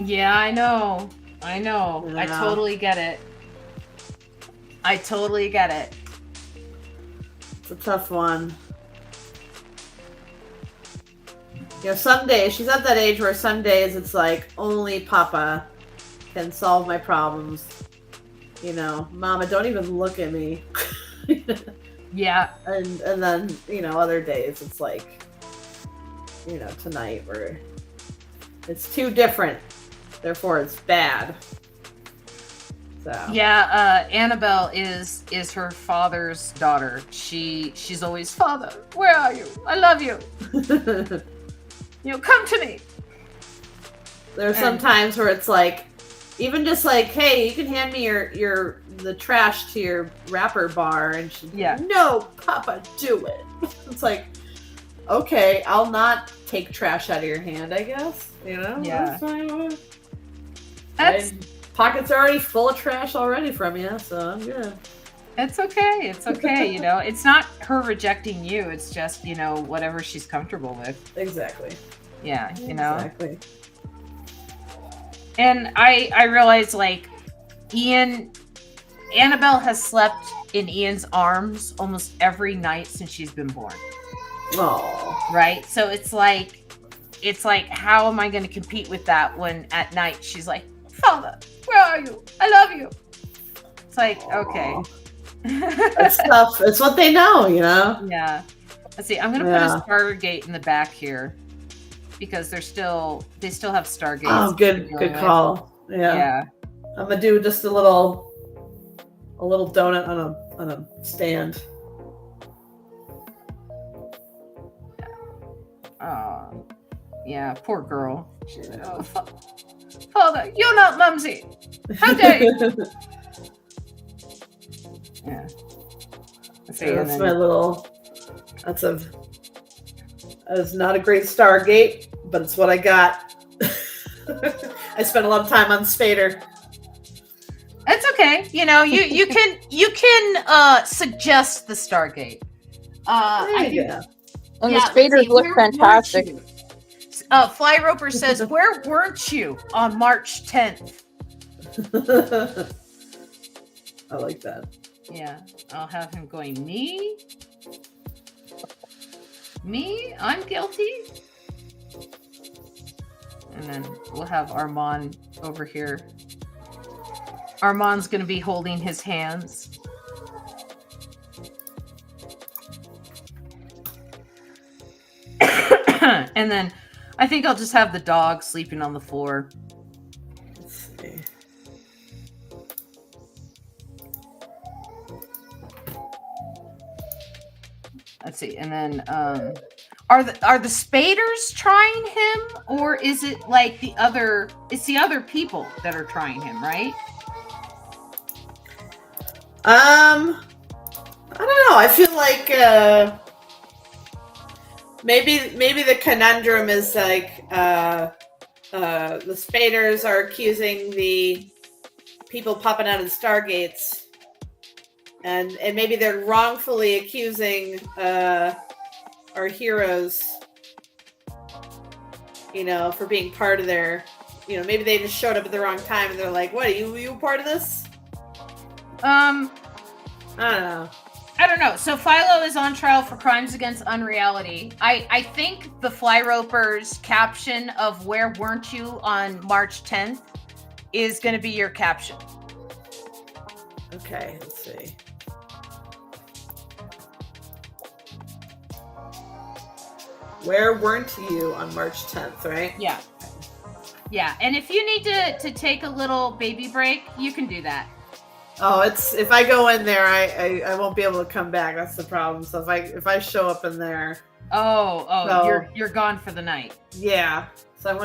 Yeah, I know. I Yeah. totally get it. It's a tough one. Some days she's at that age where some days it's like only Papa can solve my problems. Mama, don't even look at me. Yeah. And then, other days it's like, tonight where it's too different. Therefore it's bad. So Yeah, Annabelle is her father's daughter. She's always, Father, where are you? I love you. Come to me. There are some times where it's like, even just like, hey, you can hand me the trash to your wrapper bar, and she's like, no, Papa, do it. It's like, okay, I'll not take trash out of your hand, I guess. Yeah. My pockets are already full of trash already from you, so I'm good. It's okay. It's not her rejecting you. It's just, whatever she's comfortable with. Exactly. Yeah, Exactly. And I realized, like, Annabelle has slept in Ian's arms almost every night since she's been born. Oh. Right? So it's like, how am I going to compete with that when at night she's like, Father, where are you? I love you. It's like, okay. It's tough. It's what they know, Yeah. Let's see. I'm going to put a Stargate in the back here because they still have Stargates. Oh, good call. Yeah. I'm gonna do just a little donut on a stand. Oh, yeah. Poor girl. Oh, Father, you're not Mumsy. How dare you? Yeah. That's my little. That's not a great Stargate, but it's what I got. I spent a lot of time on Spader. That's okay. You can suggest the Stargate. And the Spaders look fantastic. Fly Roper says, "Where weren't you on March 10th?" I like that. Yeah, I'll have him going, Me? I'm guilty? And then we'll have Armand over here. Armand's going to be holding his hands. And then I think I'll just have the dog sleeping on the floor. Let's see. Let's see. And then are the Spaders trying him, or is it like the other people that are trying him, right? I don't know. I feel like maybe the conundrum is like the Spaders are accusing the people popping out of the Stargates, and maybe they're wrongfully accusing our heroes, for being part of their, maybe they just showed up at the wrong time and they're like, what, are you part of this? I don't know. So Philo is on trial for crimes against unreality. I think the Fly Roper's caption of "Where weren't you on March 10th" is going to be your caption. Okay, let's see. Where weren't you on March 10th, right? Yeah. Yeah, and if you need to take a little baby break, you can do that. Oh, if I go in there, I won't be able to come back. That's the problem. So if I show up in there, so, you're gone for the night. Yeah. So I'm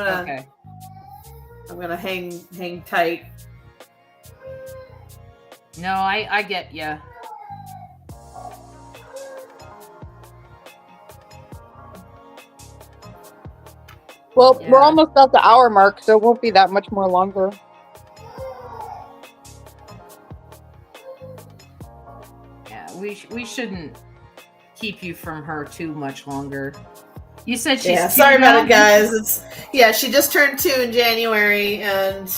gonna hang tight. No, I get ya. Well, we're Yeah. almost at the hour mark, so it won't be that much more longer. Yeah, we shouldn't keep you from her too much longer. You said she's Yeah, two sorry about now? it, guys. She just turned 2 in January, and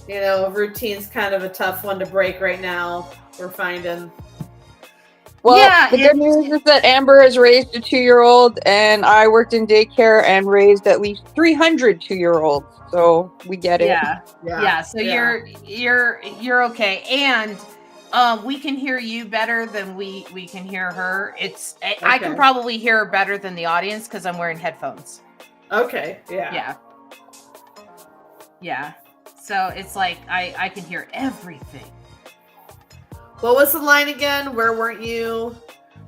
routine's kind of a tough one to break right now. We're finding. Well, Yeah, the good news is that Amber has raised a 2-year-old, and I worked in daycare and raised at least 300 2-year-olds. So we get it. Yeah. So you're okay, and we can hear you better than we can hear her. I can Okay. probably hear her better than the audience because I'm wearing headphones. Okay. Yeah. Yeah. So it's like I can hear everything. What was the line again? Where weren't you?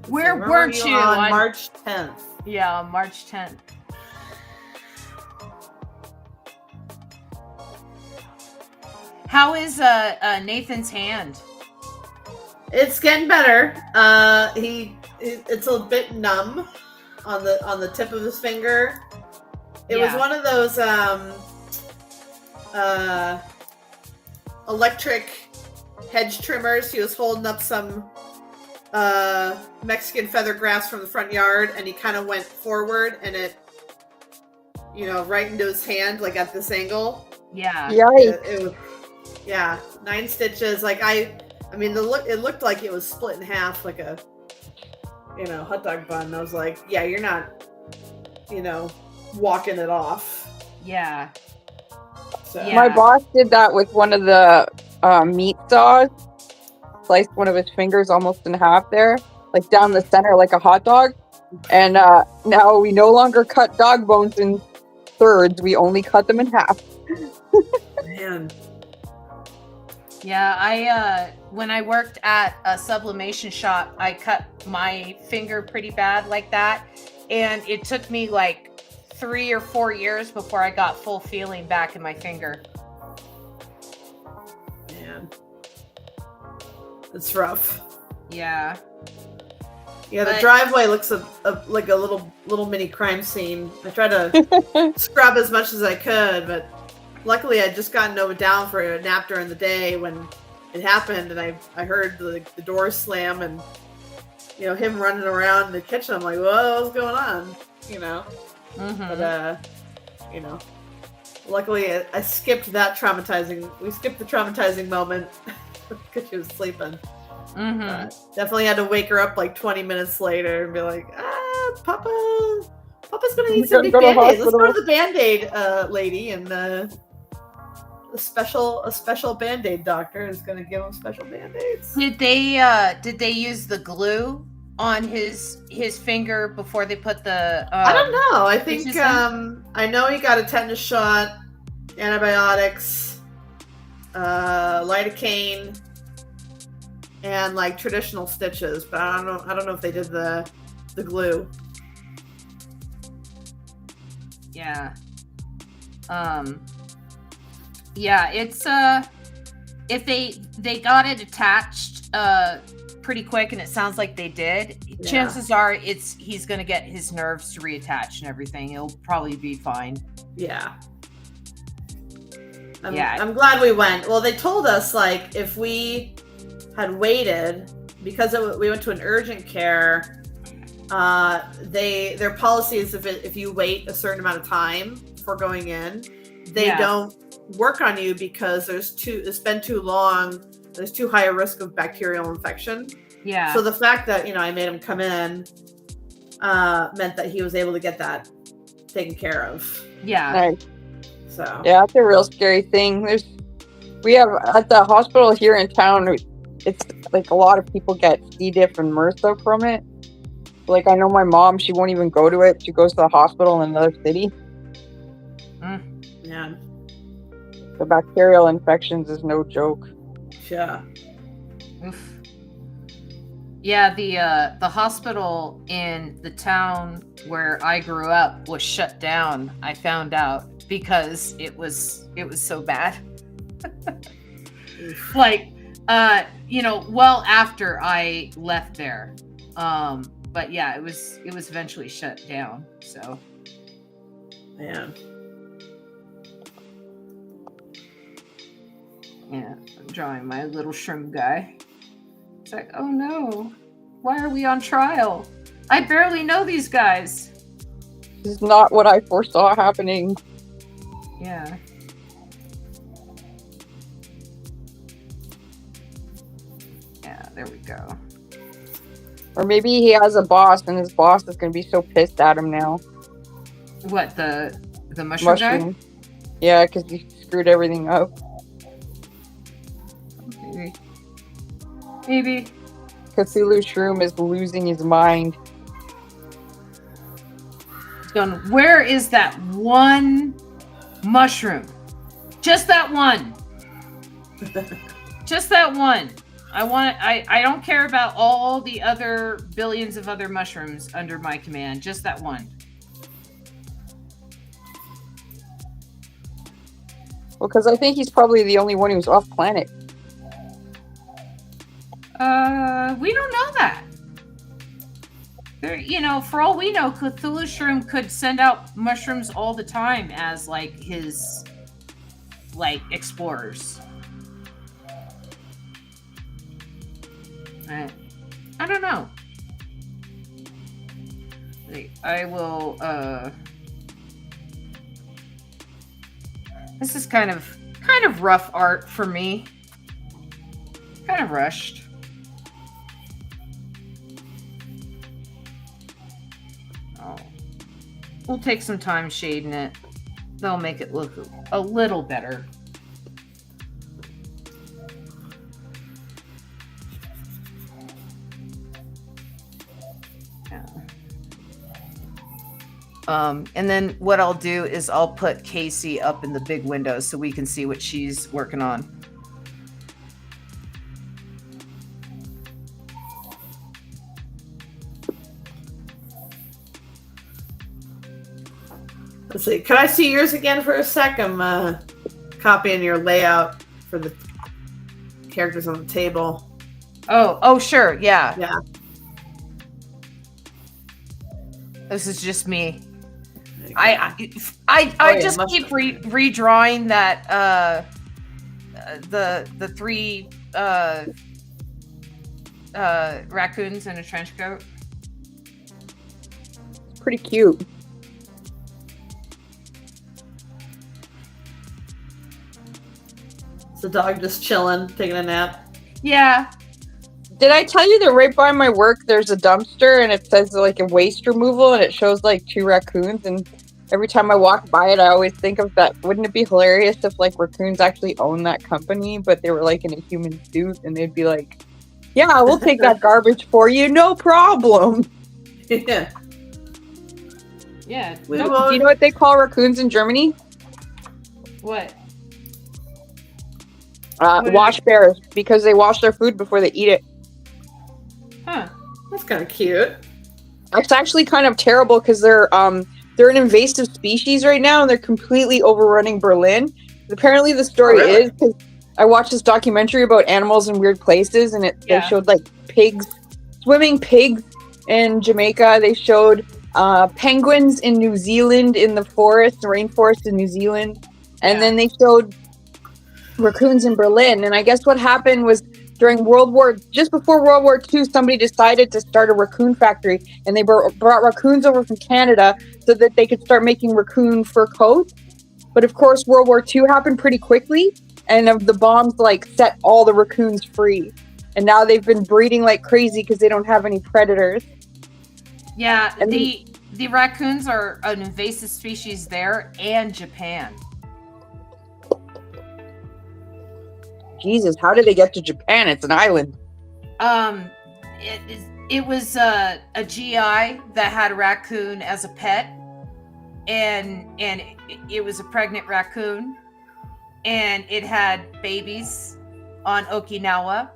Where weren't you on March 10th? Yeah, on March 10th. How is Nathan's hand? It's getting better. It's a bit numb on the tip of his finger. It was one of those electric hedge trimmers. He was holding up some Mexican feather grass from the front yard, and he kind of went forward, and it, right into his hand, like at this angle. Yeah. Yikes. It was, 9 stitches. Like it looked like it was split in half, like a, hot dog bun. I was like, yeah, you're not, walking it off. Yeah. So. My boss did that with one of the meat saws. Sliced one of his fingers almost in half there, like down the center, like a hot dog. And now we no longer cut dog bones in thirds. We only cut them in half. Man. Yeah, when I worked at a sublimation shop, I cut my finger pretty bad like that, and it took me like 3 or 4 years before I got full feeling back in my finger. Man, it's rough. Yeah. Yeah, the driveway looks like a little mini crime scene. I tried to scrub as much as I could, but luckily I'd just gotten down for a nap during the day when it happened, and I heard the doors slam and him running around in the kitchen. I'm like, whoa, what's going on? Mm-hmm. But luckily I skipped that traumatizing. We skipped the traumatizing moment because she was sleeping. Mm-hmm. Definitely had to wake her up like 20 minutes later and be like, Papa's gonna need some big Band-Aid. Let's go to the Band-Aid lady, and a special Band-Aid doctor is gonna give him special Band-Aids. Did they use the glue on his finger before they put the I don't know. I think I know he got a tetanus shot, antibiotics, lidocaine, and like traditional stitches, but I don't know if they did the glue. Yeah. Yeah, it's if they got it attached pretty quick, and it sounds like they did, chances are he's gonna get his nerves to reattach and everything. It'll probably be fine. Yeah. I'm glad we went. Well, they told us like if we had waited, because we went to an urgent care, their policy is if you wait a certain amount of time before going in, they don't work on you because it's been too long. There's too high a risk of bacterial infection. Yeah. So the fact that I made him come in meant that he was able to get that taken care of. Yeah. Nice. So yeah, that's a real scary thing. We have at the hospital here in town. It's like a lot of people get C. diff and MRSA from it. Like I know my mom, she won't even go to it. She goes to the hospital in another city. Yeah. The bacterial infections is no joke. Yeah. Oof. Yeah, the hospital in the town where I grew up was shut down. I found out because it was so bad. Like well after I left there. But yeah, it was eventually shut down. So Man. Yeah, I'm drawing my little shrimp guy. It's like, oh no, why are we on trial? I barely know these guys. This is not what I foresaw happening. Yeah. Yeah, there we go. Or maybe he has a boss, and his boss is going to be so pissed at him now. What, the mushroom guy? Yeah, because he screwed everything up. Maybe. Cthulhu Shroom is losing his mind. Going, where is that one mushroom? Just that one. Just that one. I don't care about all the other billions of other mushrooms under my command. Just that one. Well, because I think he's probably the only one who's off planet. We don't know that. There, you know, for all we know, Cthulhu Shroom could send out mushrooms all the time as like his explorers. I don't know. I will this is kind of rough art for me. Kind of rushed. Oh. We'll take some time shading it. They'll make it look a little better. And then what I'll do is I'll put Casey up in the big window so we can see what she's working on. Let's see. Can I see yours again for a sec? I'm copying your layout for the characters on the table. Oh, sure. Yeah. Yeah. This is just me. Yeah, I just keep mushroom. redrawing that the three raccoons in a trench coat. It's pretty cute. Is the dog just chilling, taking a nap? Yeah. Did I tell you that right by my work there's a dumpster and it says like a waste removal and it shows like 2 raccoons, and every time I walk by it I always think of that. Wouldn't it be hilarious if like raccoons actually own that company but they were like in a human suit and they'd be like, yeah, we'll take that garbage for you, no problem. Yeah. Yeah. We Nope. won't- Do you know what they call raccoons in Germany? What? Wash bears, because they wash their food before they eat it. Huh. That's kind of cute. It's actually kind of terrible because they're an invasive species right now and they're completely overrunning Berlin. Apparently the story really? is, because I watched this documentary about animals in weird places and they showed like pigs, swimming pigs in Jamaica. They showed penguins in New Zealand in the rainforest in New Zealand. And then they showed raccoons in Berlin. And I guess what happened was during just before World War II, somebody decided to start a raccoon factory, and they brought raccoons over from Canada so that they could start making raccoon fur coats. But of course, World War II happened pretty quickly, and the bombs like set all the raccoons free. And now they've been breeding like crazy because they don't have any predators. Yeah, And the raccoons are an invasive species there and Japan. Jesus, how did they get to Japan? It's an island. It was a GI that had a raccoon as a pet, and it was a pregnant raccoon, and it had babies on Okinawa,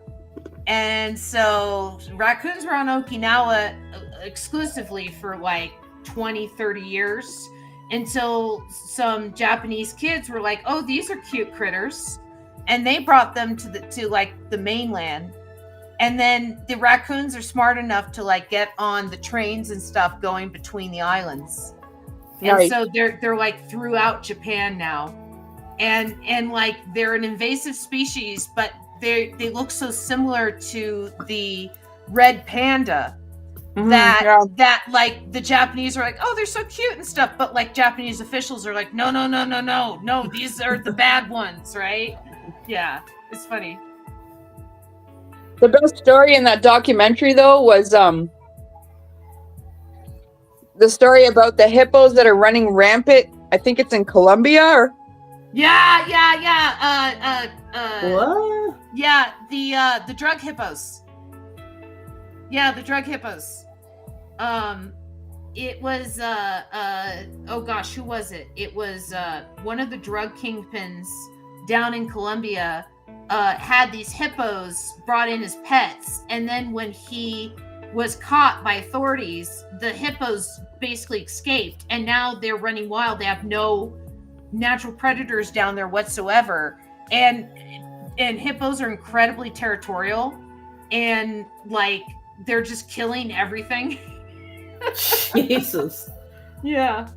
and so raccoons were on Okinawa exclusively for like 20-30 years until some Japanese kids were like, oh, these are cute critters. And they brought them to the mainland, and then the raccoons are smart enough to like get on the trains and stuff going between the islands, and Right. so they're like throughout Japan now, and like they're an invasive species, but they look so similar to the red panda Yeah. that like the Japanese are like, oh, they're so cute and stuff, but like Japanese officials are like, no, these are the bad ones, right? Yeah, it's funny. The best story in that documentary, though, was the story about the hippos that are running rampant. I think it's in Colombia, or Yeah. What? Yeah, the drug hippos. Yeah, the drug hippos. It was oh gosh, who was it? It was one of the drug kingpins down in Colombia had these hippos brought in as pets, and then when he was caught by authorities, the hippos basically escaped, and now they're running wild. They have no natural predators down there whatsoever, and hippos are incredibly territorial, and like they're just killing everything. Jesus. Yeah.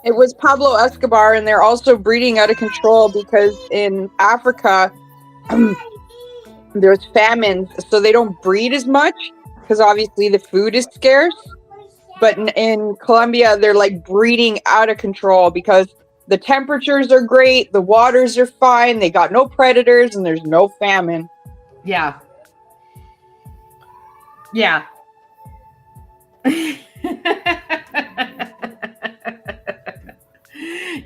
it was Pablo Escobar, and they're also breeding out of control because in Africa there's famines, so they don't breed as much because obviously the food is scarce. But in Colombia, they're like breeding out of control because the temperatures are great, the waters are fine, they got no predators, and there's no famine. Yeah. Yeah.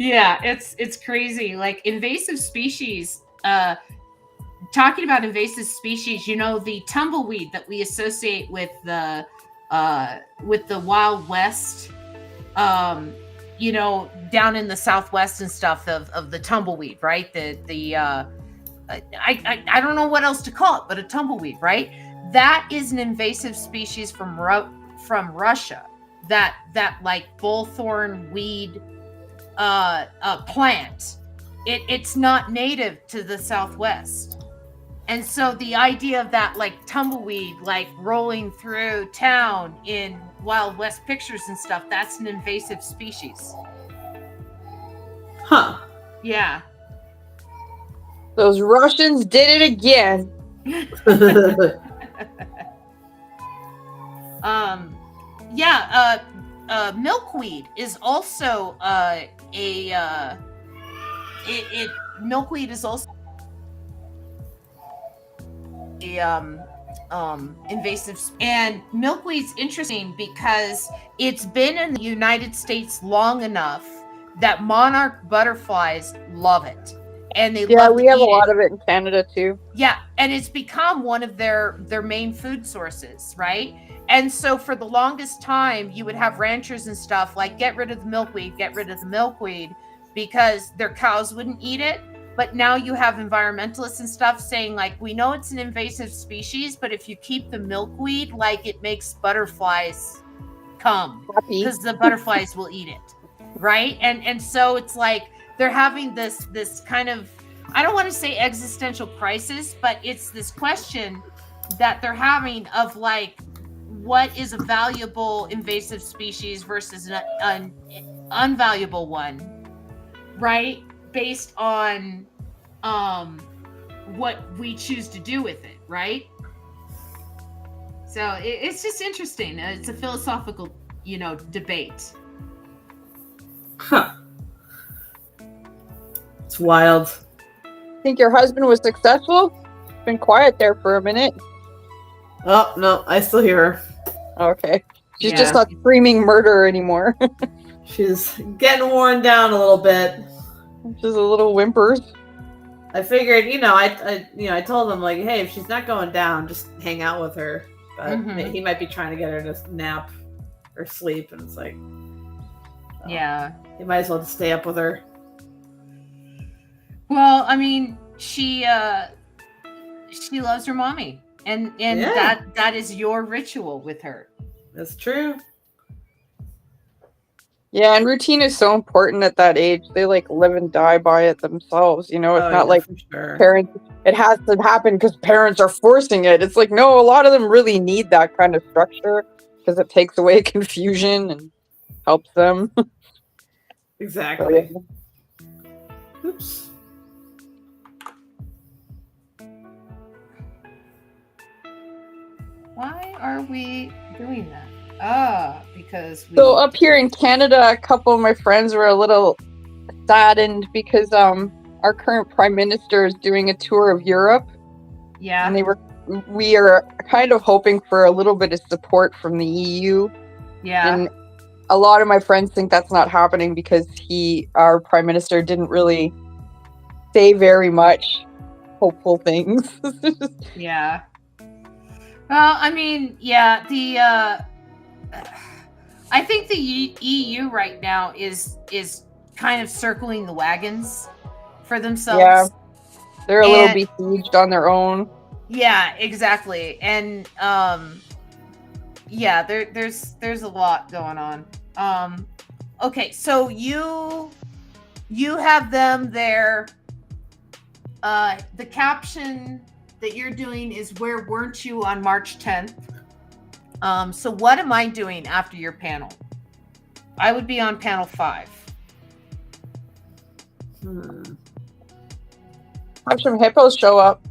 Yeah, it's crazy. Like invasive species, talking about invasive species, you know, the tumbleweed that we associate with the Wild West, you know, down in the Southwest and stuff of the tumbleweed, right? I don't know what else to call it, but a tumbleweed, right? That is an invasive species from Russia. That like bullthorn weed plant. It's not native to the Southwest. And so the idea of that like tumbleweed like rolling through town in Wild West pictures and stuff, that's an invasive species. Huh. Yeah. Those Russians did it again. Milkweed is also milkweed is also invasive, and milkweed's interesting because it's been in the United States long enough that monarch butterflies love it, and they love we to have a eat lot it. of it in Canada too. Yeah, and it's become one of their main food sources, right? And so for the longest time, you would have ranchers and stuff like, get rid of the milkweed, because their cows wouldn't eat it. But now you have environmentalists and stuff saying like, we know it's an invasive species, but if you keep the milkweed, like it makes butterflies come Happy. because the butterflies will eat it, right? And so it's like they're having this kind of, I don't want to say existential crisis, but it's this question that they're having of like, what is a valuable invasive species versus an unvaluable one, right? Based on what we choose to do with it, right? So it's just interesting. It's a philosophical, debate. Huh. It's wild. Think your husband was successful? Been quiet there for a minute. Oh, no, I still hear her. Okay. She's Yeah. just not screaming murder anymore. She's getting worn down a little bit. Just a little whimpers. I figured, I told him like, hey, if she's not going down, just hang out with her. But Mhm. he might be trying to get her to nap or sleep, and it's like, Yeah. you might as well just stay up with her. Well, I mean, she loves her mommy, and Yeah. that is your ritual with her. That's true. Yeah, and routine is so important at that age. They like live and die by it themselves. It's not like for sure. parents. It has to happen because parents are forcing it. It's like, no, a lot of them really need that kind of structure because it takes away confusion. And helps them. Exactly. Oops. Why are we doing that? Because we. So up here in Canada, a couple of my friends were a little saddened because our current prime minister is doing a tour of Europe, Yeah. and we are kind of hoping for a little bit of support from the EU. Yeah. And a lot of my friends think that's not happening because our prime minister, didn't really say very much hopeful things. Yeah. Well, I mean, yeah, I think the EU right now is kind of circling the wagons for themselves. Yeah. They're a little besieged on their own. Yeah, exactly. And yeah, there's a lot going on. Okay, so you have them there. The caption that you're doing is "Where weren't you on March 10th?" So what am I doing after your panel? I would be on panel 5. Have some hippos show up.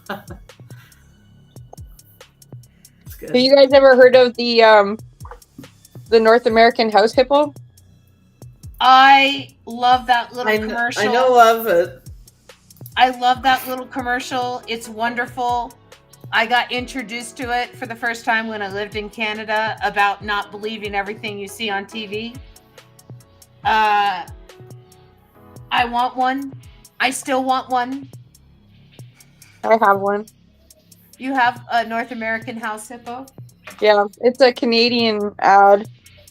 That's good. Have you guys ever heard of the North American house hippo? I love that little commercial. I know of it. I love that little commercial. It's wonderful. I got introduced to it for the first time when I lived in Canada about not believing everything you see on TV. I want one. I still want one. I have one. You have a North American house hippo? Yeah, it's a Canadian ad.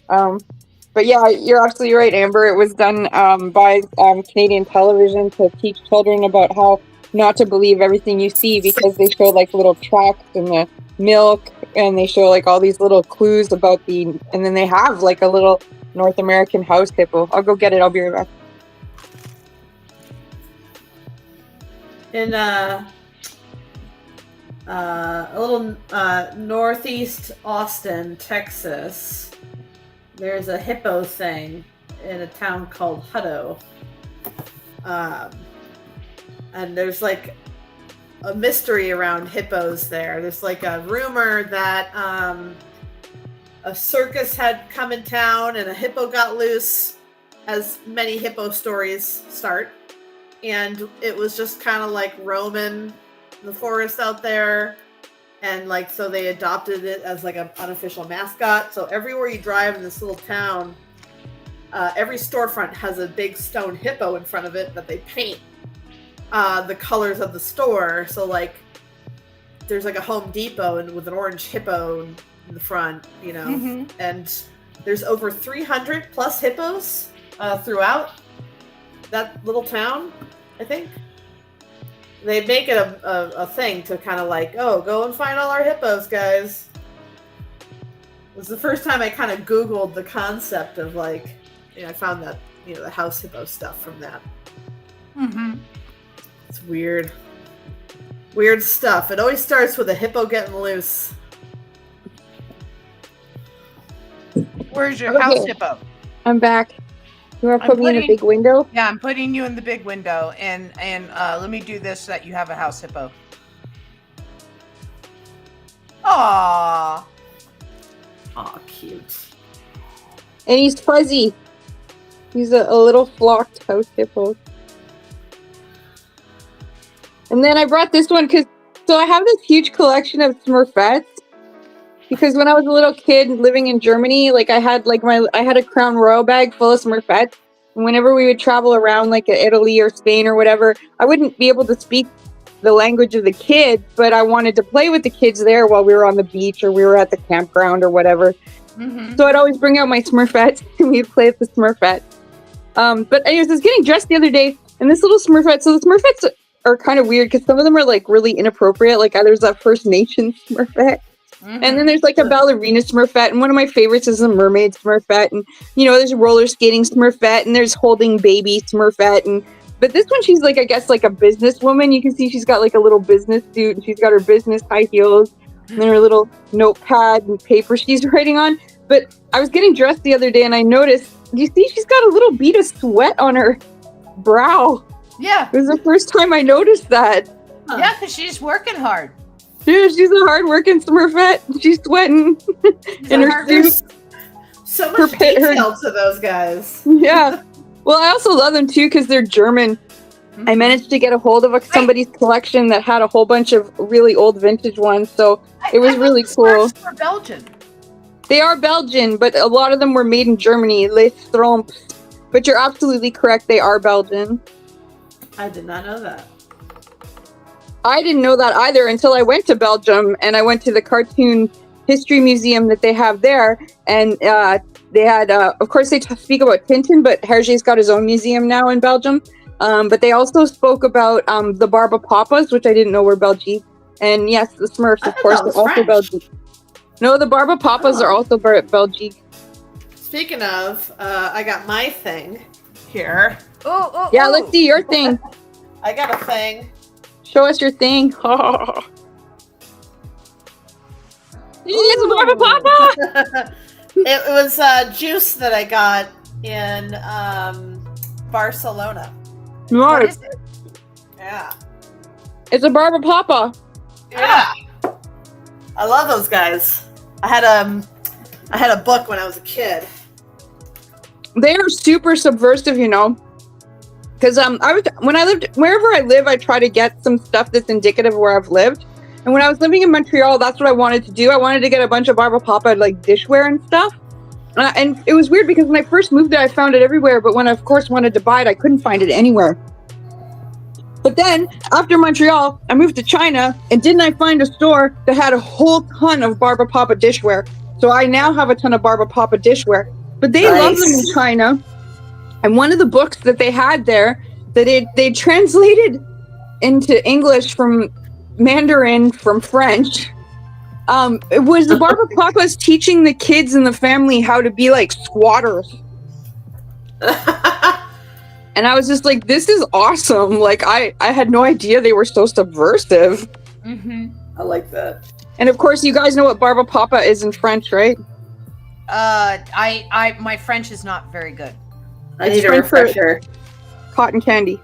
But yeah, you're absolutely right, Amber. It was done by Canadian television to teach children about how not to believe everything you see, because they show like little tracks in the milk, and they show like all these little clues about and then they have like a little North American house hippo. I'll go get it. I'll be right back. In a little northeast Austin, Texas, there's a hippo thing in a town called Hutto. And there's like a mystery around hippos there. There's like a rumor that a circus had come in town and a hippo got loose, as many hippo stories start. And it was just kind of like roaming the forest out there. And like, so they adopted it as like an unofficial mascot. So everywhere you drive in this little town, every storefront has a big stone hippo in front of it that they paint the colors of the store. So like, there's like a Home Depot and with an orange hippo in the front, you know, and there's over 300 plus hippos throughout that little town, I think. They make it a thing to kind of like, oh, go and find all our hippos, guys. It was the first time I kind of Googled the concept of like, you know, I found that, you know, the house hippo stuff from that. It's weird. Weird stuff. It always starts with a hippo getting loose. Where's your house hippo? I'm back. You want to put me in a big window? Yeah, I'm putting you in the big window, and let me do this so that you have a house hippo. Aww. Aw, cute. And he's fuzzy. He's a little flocked house hippo. And then I brought this one so I have this huge collection of Smurfettes. Because when I was a little kid living in Germany, like I had a Crown Royal bag full of Smurfettes. And whenever we would travel around like Italy or Spain or whatever, I wouldn't be able to speak the language of the kids, but I wanted to play with the kids there while we were on the beach or we were at the campground or whatever. So I'd always bring out my Smurfettes and we'd play with the Smurfettes. But anyways, I was getting dressed the other day, and this little Smurfette, so the Smurfettes are kind of weird because some of them are like really inappropriate. Like there's a First Nations Smurfette. And then there's like a ballerina Smurfette, and one of my favorites is a mermaid Smurfette, and you know there's a roller skating Smurfette, and there's holding baby Smurfette, but this one she's like, I guess, like a businesswoman. You can see she's got like a little business suit, and she's got her business high heels, and then her little notepad and paper she's writing on. But I was getting dressed the other day and I noticed, you see, she's got a little bead of sweat on her brow. Yeah. It was the first time I noticed that. Huh. Yeah, because she's working hard. Dude, she's a hard-working Smurfette. She's sweating in her There's suit. so much Her pit- her- detail to those guys. Yeah. Well, I also love them too because they're German. I managed to get a hold of somebody's collection that had a whole bunch of really old vintage ones, so it was really cool. Smurfs were Belgian. They are Belgian, but a lot of them were made in Germany. Les Stromps. But you're absolutely correct, they are Belgian. I did not know that. I didn't know that either until I went to Belgium and I went to the Cartoon History Museum that they have there, and they had, of course, they speak about Tintin, but Hergé's got his own museum now in Belgium. But they also spoke about the Barbapapas, which I didn't know were Belgique. And yes, the Smurfs, of course, are also Belgique. No, the Barbapapas are also Belgique. Speaking of, I got my thing here. Oh, Yeah, let's see your thing. I got a thing. Show us your thing. It's a Barbapapa! It was juice that I got in Barcelona. what is it? Yeah. It's a Barbapapa. Yeah. I love those guys. I had a book when I was a kid. They are super subversive, you know. Because wherever I live, I try to get some stuff that's indicative of where I've lived. And when I was living in Montreal, that's what I wanted to do. I wanted to get a bunch of Barbapapa like dishware and stuff. And it was weird because when I first moved there, I found it everywhere. But when I, of course, wanted to buy it, I couldn't find it anywhere. But then, after Montreal, I moved to China. And didn't I find a store that had a whole ton of Barbapapa dishware? So I now have a ton of Barbapapa dishware. But they love them in China. And one of the books that they had there, that they translated into English from Mandarin from French, it was the Barbapapas teaching the kids in the family how to be like squatters. And I was just like, this is awesome. Like, I had no idea they were so subversive. Mm-hmm. I like that. And of course, you guys know what Barbapapa is in French, right? My French is not very good. I need a refresher. Cotton candy.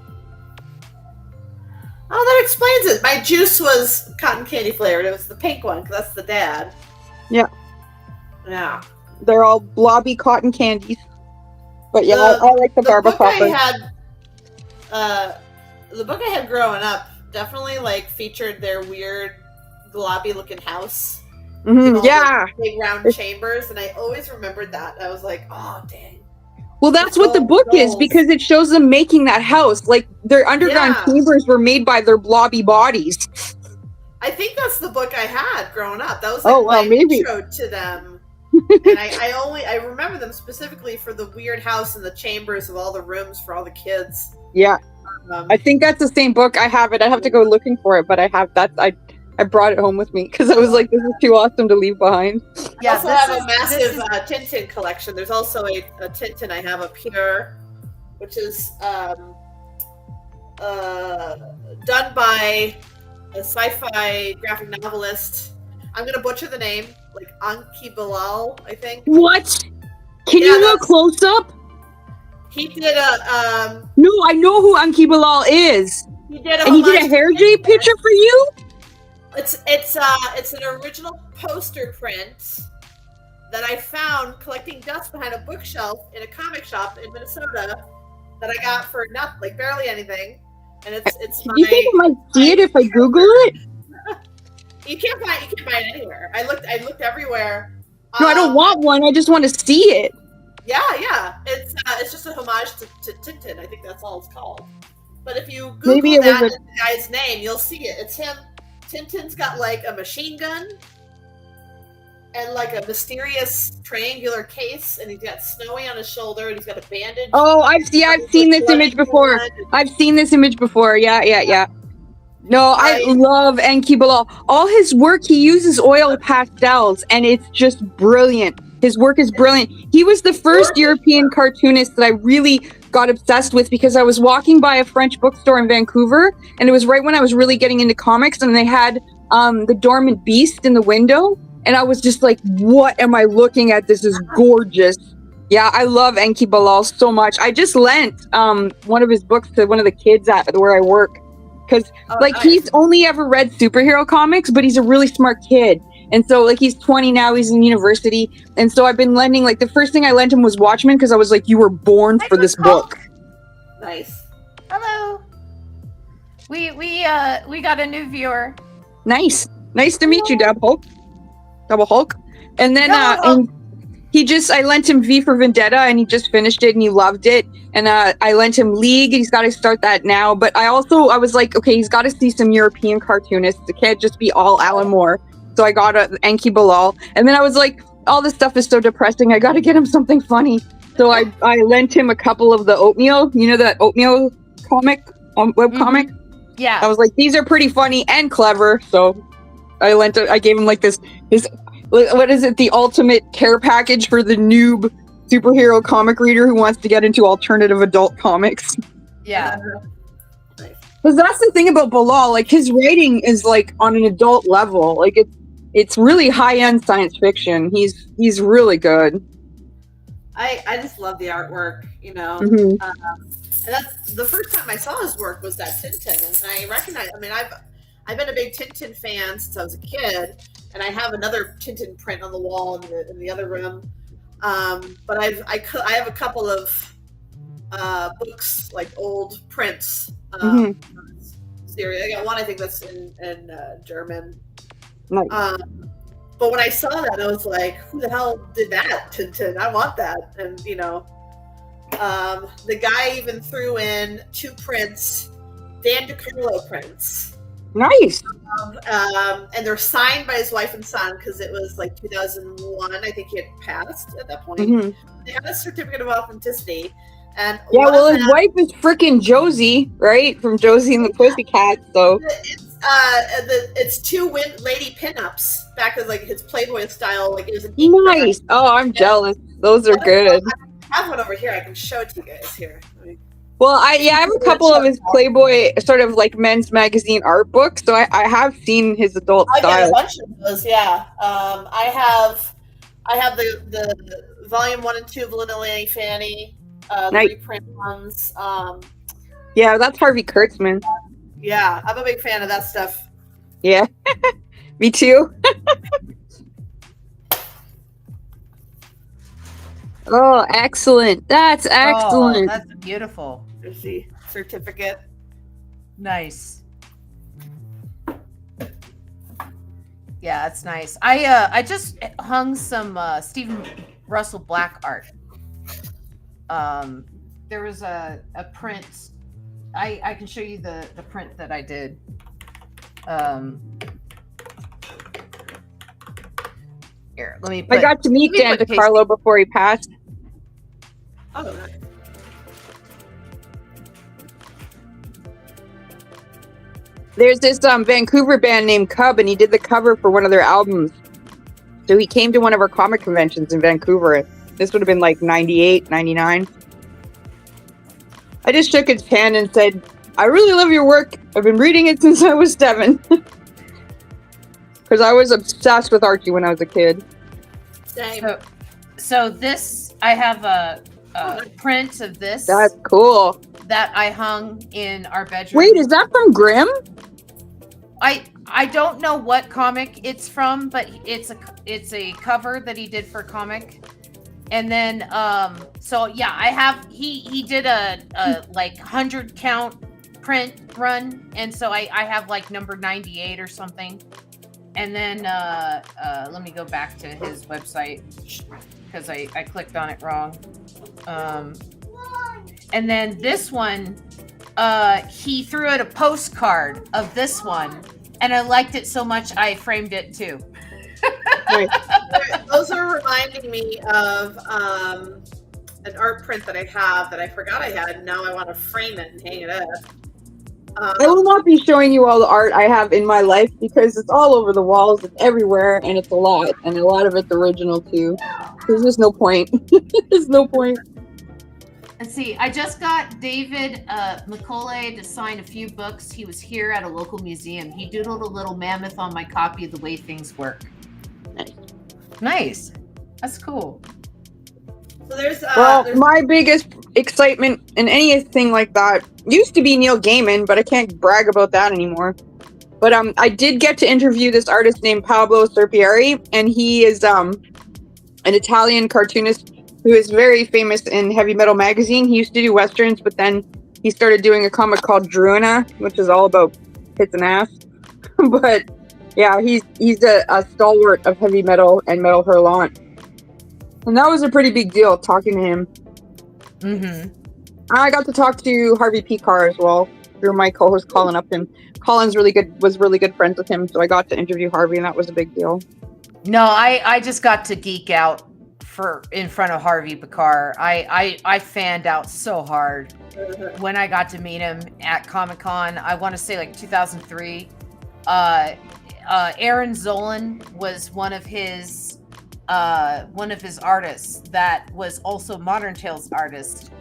Oh, that explains it. My juice was cotton candy flavored. It was the pink one, because that's the dad. Yeah. Yeah. They're all blobby cotton candies. But yeah, I like the Barbapapa. The book I had growing up definitely like featured their weird globby looking house. Mm-hmm, yeah. Big round chambers, and I always remembered that. I was like, oh dang. Well, that's what the book is, because it shows them making that house. Like, their underground chambers were made by their blobby bodies. I think that's the book I had growing up. That was like my intro to them. And I remember them specifically for the weird house and the chambers of all the rooms for all the kids. Yeah. I think that's the same book. I have it. I have to go looking for it, but I have that. I brought it home with me because I was like, this is too awesome to leave behind. I also have a massive Tintin collection. There's also a Tintin I have up here, which is done by a sci-fi graphic novelist. I'm going to butcher the name, like Anki Bilal, I think. What? Can you look close up? He did a... No, I know who Anki Bilal is. He did a Hergé picture for you? It's an original poster print that I found collecting dust behind a bookshelf in a comic shop in Minnesota that I got for barely anything. And it's my... You think I might see it if I Google it? You can't buy it anywhere. I looked everywhere. No, I don't want one. I just want to see it. Yeah. It's just a homage to Tintin. I think that's all it's called. But if you Google the guy's name, you'll see it. It's him. Tintin's got like a machine gun and like a mysterious triangular case, and he's got Snowy on his shoulder, and he's got a bandage. Oh, I've seen this image before. I've seen this image before. Yeah. No, I love Anki Bilal. All his work, he uses oil pastels, and it's just brilliant. His work is brilliant. He was the first European cartoonist that I really got obsessed with because I was walking by a French bookstore in Vancouver, and it was right when I was really getting into comics, and they had The Dormant Beast in the window. and I was just like, what am I looking at? This is gorgeous. Yeah, I love Enki Bilal so much. I just lent one of his books to one of the kids at where I work, because like nice. he's only ever read superhero comics, but he's a really smart kid. And so like he's 20 now, he's in university, and so I've been lending, like the first thing I lent him was Watchmen, because I was like, you were born for this book. Nice. Hello. We got a new viewer. Nice to meet you, Double Hulk. And then and I lent him V for Vendetta, and he just finished it and he loved it. And I lent him League, and he's got to start that now. But I was like, okay, he's got to see some European cartoonists. It can't just be all Alan Moore. So I got Enki Bilal, and then I was like, all this stuff is so depressing. I got to get him something funny. So I lent him a couple of the Oatmeal, that Oatmeal comic, webcomic. Yeah. I was like, these are pretty funny and clever. So I gave him like this, what is it? The ultimate care package for the noob superhero comic reader who wants to get into alternative adult comics. Yeah. Because that's the thing about Bilal, like his writing is like on an adult level. Like it's really high-end science fiction. He's really good. I just love the artwork, Mm-hmm. And that's the first time I saw his work was that Tintin, and I recognize. I mean, I've been a big Tintin fan since I was a kid, and I have another Tintin print on the wall in the other room. But I have a couple of books, like old prints. Series. I got one, I think that's in German. Nice. But when I saw that, I was like, who the hell did that, Tintin? I want that. And, the guy even threw in 2 prints, Dan DeCarlo prints. Nice. And they're signed by his wife and son, because it was like 2001. I think he had passed at that point. Mm-hmm. They had a certificate of authenticity. And yeah, well, his wife is freaking Josie, right? From Josie and the Pussycat, so... It's 2 lady pinups back as like his Playboy style. Like it was an nice. Oh, I'm jealous. Those are good. I have one over here. I can show it to you guys here. Well, I have a couple of his Playboy sort of like men's magazine art books, so I have seen his adult style. I got a bunch of those. Yeah, I have the volume 1 and 2 of Linda Lanny Fanny, the reprint ones. Yeah, that's Harvey Kurtzman. Yeah, I'm a big fan of that stuff. Yeah, me too. Oh, excellent. That's excellent. Oh, that's beautiful. There's the certificate. Nice. Yeah, that's nice. I just hung some Stephen Russell Black art. There was a print. I can show you the print that I did. Here, let me. I got to meet Dan DeCarlo before he passed. Oh, nice. There's this Vancouver band named Cub, and he did the cover for one of their albums. So he came to one of our comic conventions in Vancouver. This would have been like 98, 99. I just shook his hand and said, I really love your work. I've been reading it since I was 7. Because I was obsessed with Archie when I was a kid. Same. So this, I have a print of this. That's cool. That I hung in our bedroom. Wait, is that from Grimm? I don't know what comic it's from, but it's a cover that he did for a comic. And then so yeah, I have he did a like 100 count print run, and so I have like number 98 or something. And then let me go back to his website because I clicked on it wrong. And then this one, he threw out a postcard of this one, and I liked it so much I framed it too. Those are reminding me of an art print that I have that I forgot I had, and now I want to frame it and hang it up. I will not be showing you all the art I have in my life because it's all over the walls, it's everywhere, and it's a lot, and a lot of it's original too. There's just no point. There's no point. Let's see. I just got David McCauley to sign a few books. He was here at a local museum. He doodled a little mammoth on my copy of The Way Things Work. Nice. Nice. That's cool. So there's my biggest excitement in anything like that used to be Neil Gaiman, but I can't brag about that anymore. But I did get to interview this artist named Pablo Serpieri, and he is an Italian cartoonist who is very famous in Heavy Metal Magazine. He used to do westerns, but then he started doing a comic called Druina, which is all about tits and ass. But yeah, he's a stalwart of heavy metal and metal hurlant. And that was a pretty big deal, talking to him. Mm-hmm. I got to talk to Harvey Picar as well, through my co-host Colin Upton. Colin's was really good friends with him, so I got to interview Harvey, and that was a big deal. No, I just got to geek out in front of Harvey Picar. I fanned out so hard when I got to meet him at Comic-Con. I want to say like 2003. Aaron Zolan was one of his artists that was also Modern Tales artist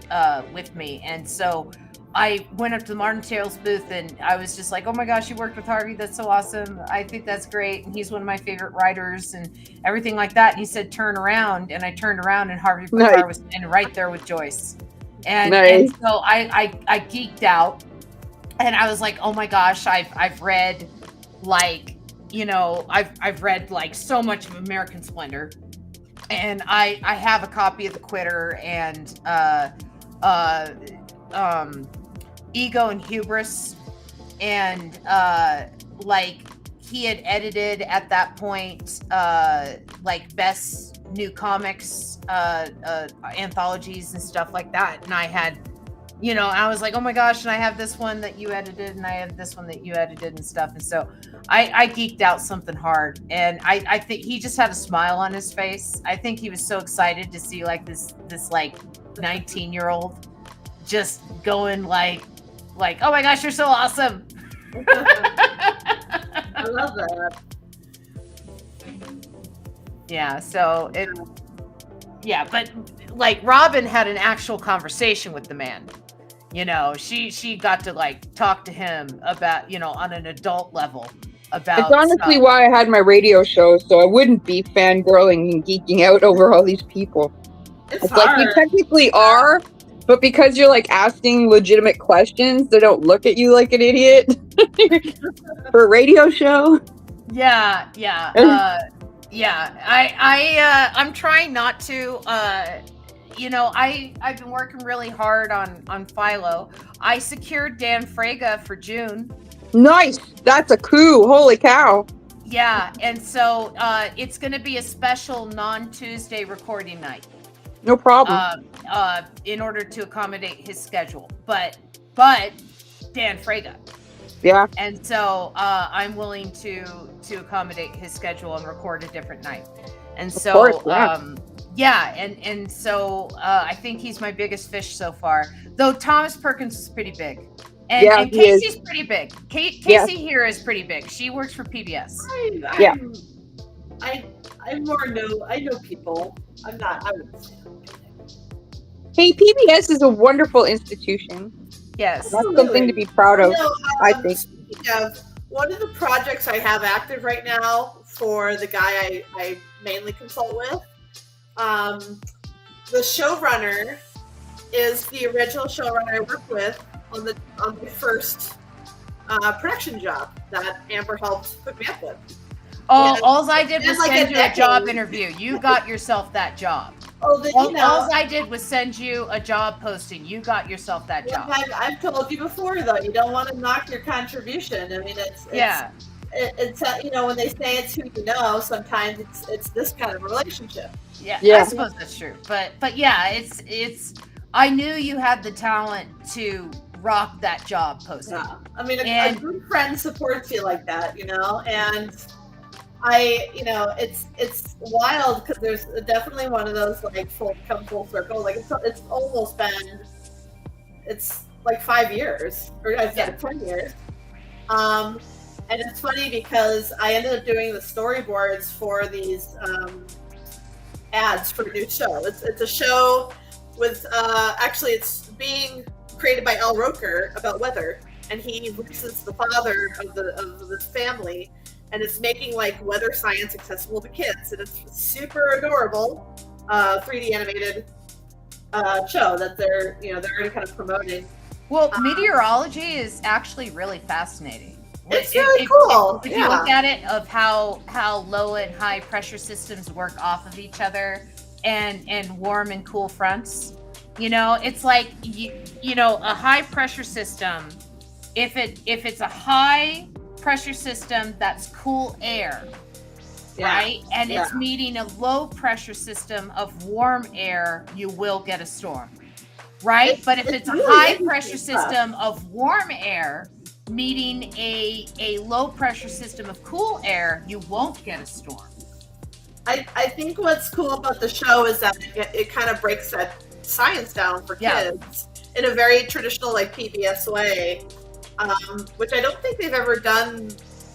with me, and so I went up to the Modern Tales booth and I was just like, oh my gosh, you worked with Harvey, that's so awesome, I think that's great, and he's one of my favorite writers and everything like that. And he said turn around, and I turned around and Harvey Picar was standing right there with Joyce, and so I geeked out, and I was like, oh my gosh, I've read like, you know, I've read like so much of American Splendor, and I have a copy of The Quitter and Ego and Hubris, and like he had edited at that point like best new comics anthologies and stuff like that, and I had, you know, I was like, oh my gosh, and I have this one that you edited, and I have this one that you edited and stuff. And so I geeked out something hard. And I think he just had a smile on his face. I think he was so excited to see like this like 19-year-old just going like, oh my gosh, you're so awesome. I love that. Yeah, so but like Robin had an actual conversation with the man. You know, she got to like talk to him about, you know, on an adult level about. It's honestly why I had my radio show, so I wouldn't be fangirling and geeking out over all these people. It's like you technically are, but because you're like asking legitimate questions, they don't look at you like an idiot for a radio show. Yeah. I'm trying not to. You know, I've been working really hard on Philo. I secured Dan Fraga for June. Nice. That's a coup. Holy cow. Yeah, and so it's going to be a special non-Tuesday recording night. No problem. In order to accommodate his schedule, but Dan Fraga. Yeah. And so I'm willing to accommodate his schedule and record a different night. And so course, yeah. And so I think he's my biggest fish so far. Though Thomas Perkins is pretty big. And Casey's pretty big. Casey here is pretty big. She works for PBS. I know people. I wouldn't say I'm big. Hey, PBS is a wonderful institution. Yes. That's something to be proud of, I think. One of the projects I have active right now for the guy I mainly consult with, the showrunner is the original showrunner I worked with on the first production job that Amber helped put me up with. All I did was send you a job interview. You got yourself that job. All I did was send you a job posting. You got yourself that job. I've told you before, though, you don't want to knock your contribution. I mean, it's you know, when they say it's who you know, sometimes it's this kind of relationship. Yeah. I suppose that's true. But yeah, it's I knew you had the talent to rock that job posting. Yeah. I mean, a good friend supports you like that, you know, and you know, it's wild because there's definitely one of those like come full circle. Like it's almost been, it's like 5 years, or I said 10 years. And it's funny because I ended up doing the storyboards for these ads for a new show. It's a show with actually it's being created by Al Roker about weather, and he voices the father of the family. and it's making like weather science accessible to kids, and it's super adorable 3D animated show that they're already kind of promoting. Well, meteorology is actually really fascinating. It's really cool. If you look at it, of how low and high pressure systems work off of each other, and warm and cool fronts, it's like a high pressure system. If it's a high pressure system that's cool air, right, and it's meeting a low pressure system of warm air, you will get a storm, right? But if it's a really high pressure system of warm air meeting a low pressure system of cool air, you won't get a storm. I think what's cool about the show is that it kind of breaks that science down for kids in a very traditional like PBS way, which I don't think they've ever done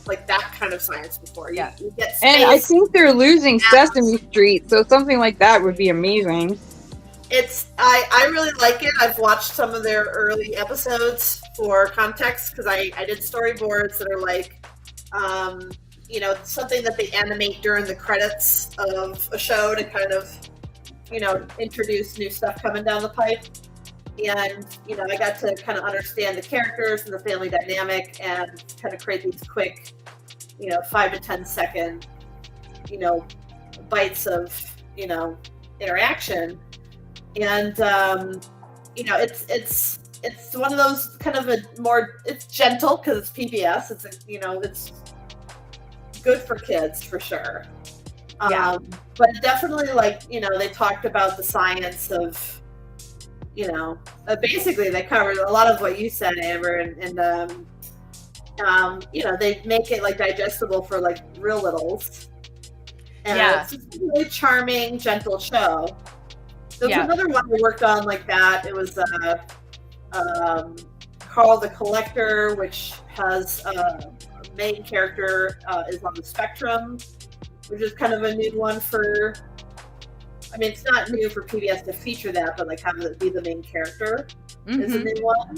like that kind of science before. You get space, and I think they're losing Sesame Street, so something like that would be amazing. I really like it. I've watched some of their early episodes for context because I did storyboards that are like, something that they animate during the credits of a show to kind of, introduce new stuff coming down the pipe. And, I got to kind of understand the characters and the family dynamic and kind of create these quick, 5 to 10 second, bites of, interaction. And, it's one of those kind of it's gentle because it's PBS. It's, it's good for kids for sure. But definitely they talked about the science of, basically they covered a lot of what you said, Amber, and they make it like digestible for like real littles. And it's just a really charming, gentle show. There was another one we worked on like that. It was Carl the Collector, which has a main character is on the spectrum, which is kind of a new one for. I mean, it's not new for PBS to feature that, but like have it be the main character is a new one.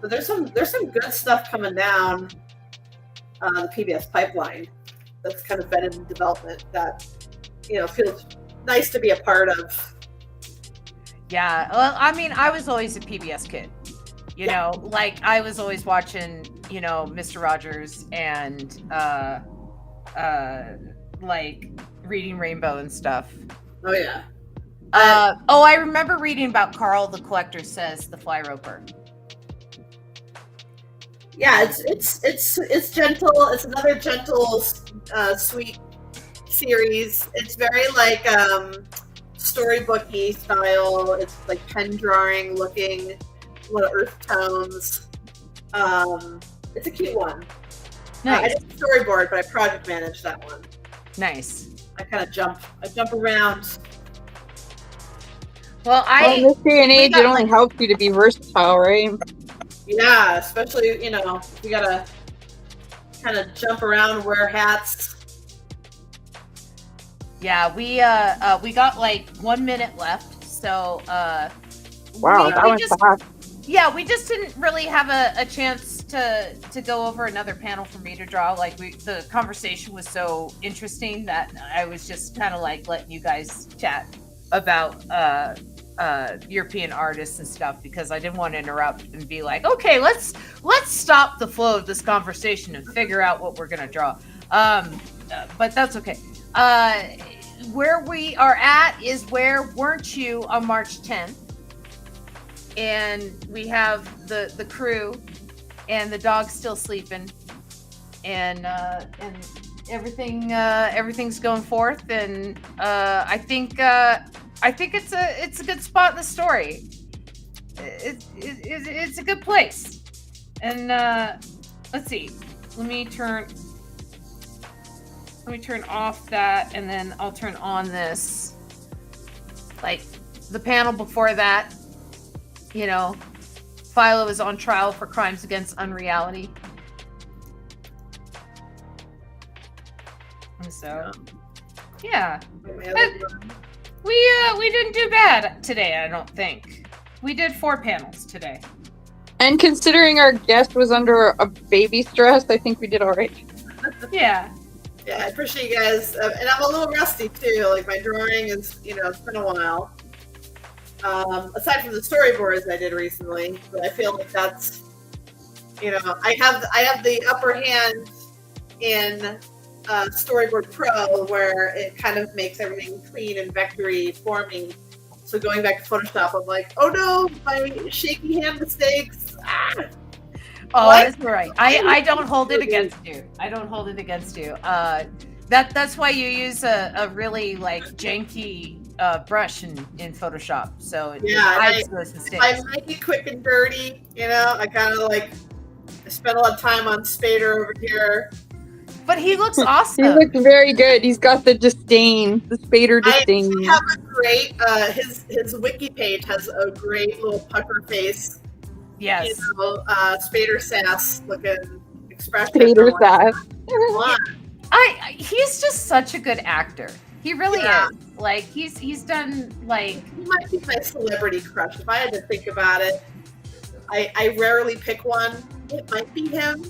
But there's some good stuff coming down the PBS pipeline that's kind of been in development that feels nice to be a part of. Yeah, well, I mean, I was always a PBS kid. Like I was always watching, Mr. Rogers and like Reading Rainbow and stuff. Oh yeah. I remember reading about Carl the Collector Says the Fly Roper. Yeah, it's gentle. It's another gentle, sweet series. It's very like storybooky style. It's like pen drawing looking, a lot of earth tones. It's a cute one. Nice. I did a storyboard, but I project managed that one. Nice. I kind of jump around. Well, in this day and age, it only helps you to be versatile, right? Yeah, especially you gotta kind of jump around, wear hats. Yeah, we got like 1 minute left, so wow, that went fast. Yeah, we just didn't really have a chance to go over another panel for me to draw. Like the conversation was so interesting that I was just kind of like letting you guys chat about European artists and stuff because I didn't want to interrupt and be like, okay, let's stop the flow of this conversation and figure out what we're gonna draw. But that's okay. Where we are at is where weren't you on March 10th? And we have the crew and the dog's still sleeping and everything's going forth, and I think it's a good spot in the story. It's a good place. And let's see. Let me turn off that, and then I'll turn on this. Like the panel before that, Philo is on trial for crimes against unreality. And so, yeah. We didn't do bad today, I don't think. We did 4 panels today. And considering our guest was under a baby stress, I think we did all right. Yeah. Yeah, I appreciate you guys. And I'm a little rusty too. Like my drawing is, it's been a while. Aside from the storyboards I did recently, but I feel like that's, I have the upper hand in Storyboard Pro, where it kind of makes everything clean and vectory for me. So going back to Photoshop, I'm like, oh no, my shaky hand mistakes. Ah! Oh, that's right. I don't hold it against you. I don't hold it against you. That's why you use a really like janky brush in Photoshop. So it hides those mistakes. I make it quick and dirty. I kind of I spent a lot of time on Spader over here. But he looks awesome. He looks very good. He's got the disdain, the Spader disdain. I have a great, his wiki page has a great little pucker face. Yes. Spader sass looking expression. Spader sass. He's just such a good actor. He really is. Like he's done he might be my celebrity crush. If I had to think about it, I rarely pick one. It might be him.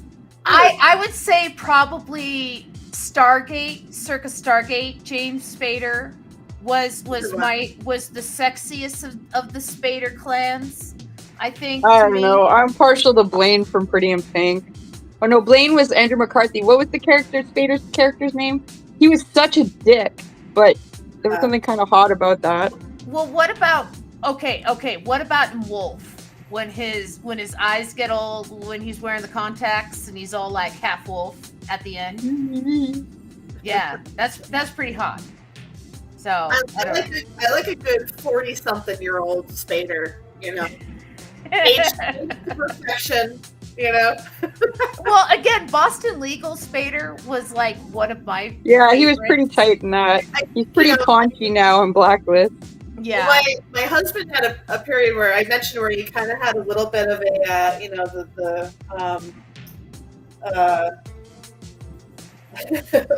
I would say probably Circa Stargate. James Spader was the sexiest of the Spader clans. I think. I don't know. I'm partial to Blaine from Pretty in Pink. Oh no, Blaine was Andrew McCarthy. What was Spader's character's name? He was such a dick, but there was something kind of hot about that. Well, what about what about in Wolf? When his eyes get all, when he's wearing the contacts and he's all like half wolf at the end. Yeah, that's pretty hot. So I like a good 40-something-year-old Spader. Aged to perfection. Well, again, Boston Legal Spader was like one of my. Yeah, favorites. he was pretty tight in that. He's pretty paunchy now in Blacklist. Yeah. My husband had a period where I mentioned where he kind of had a little bit of a,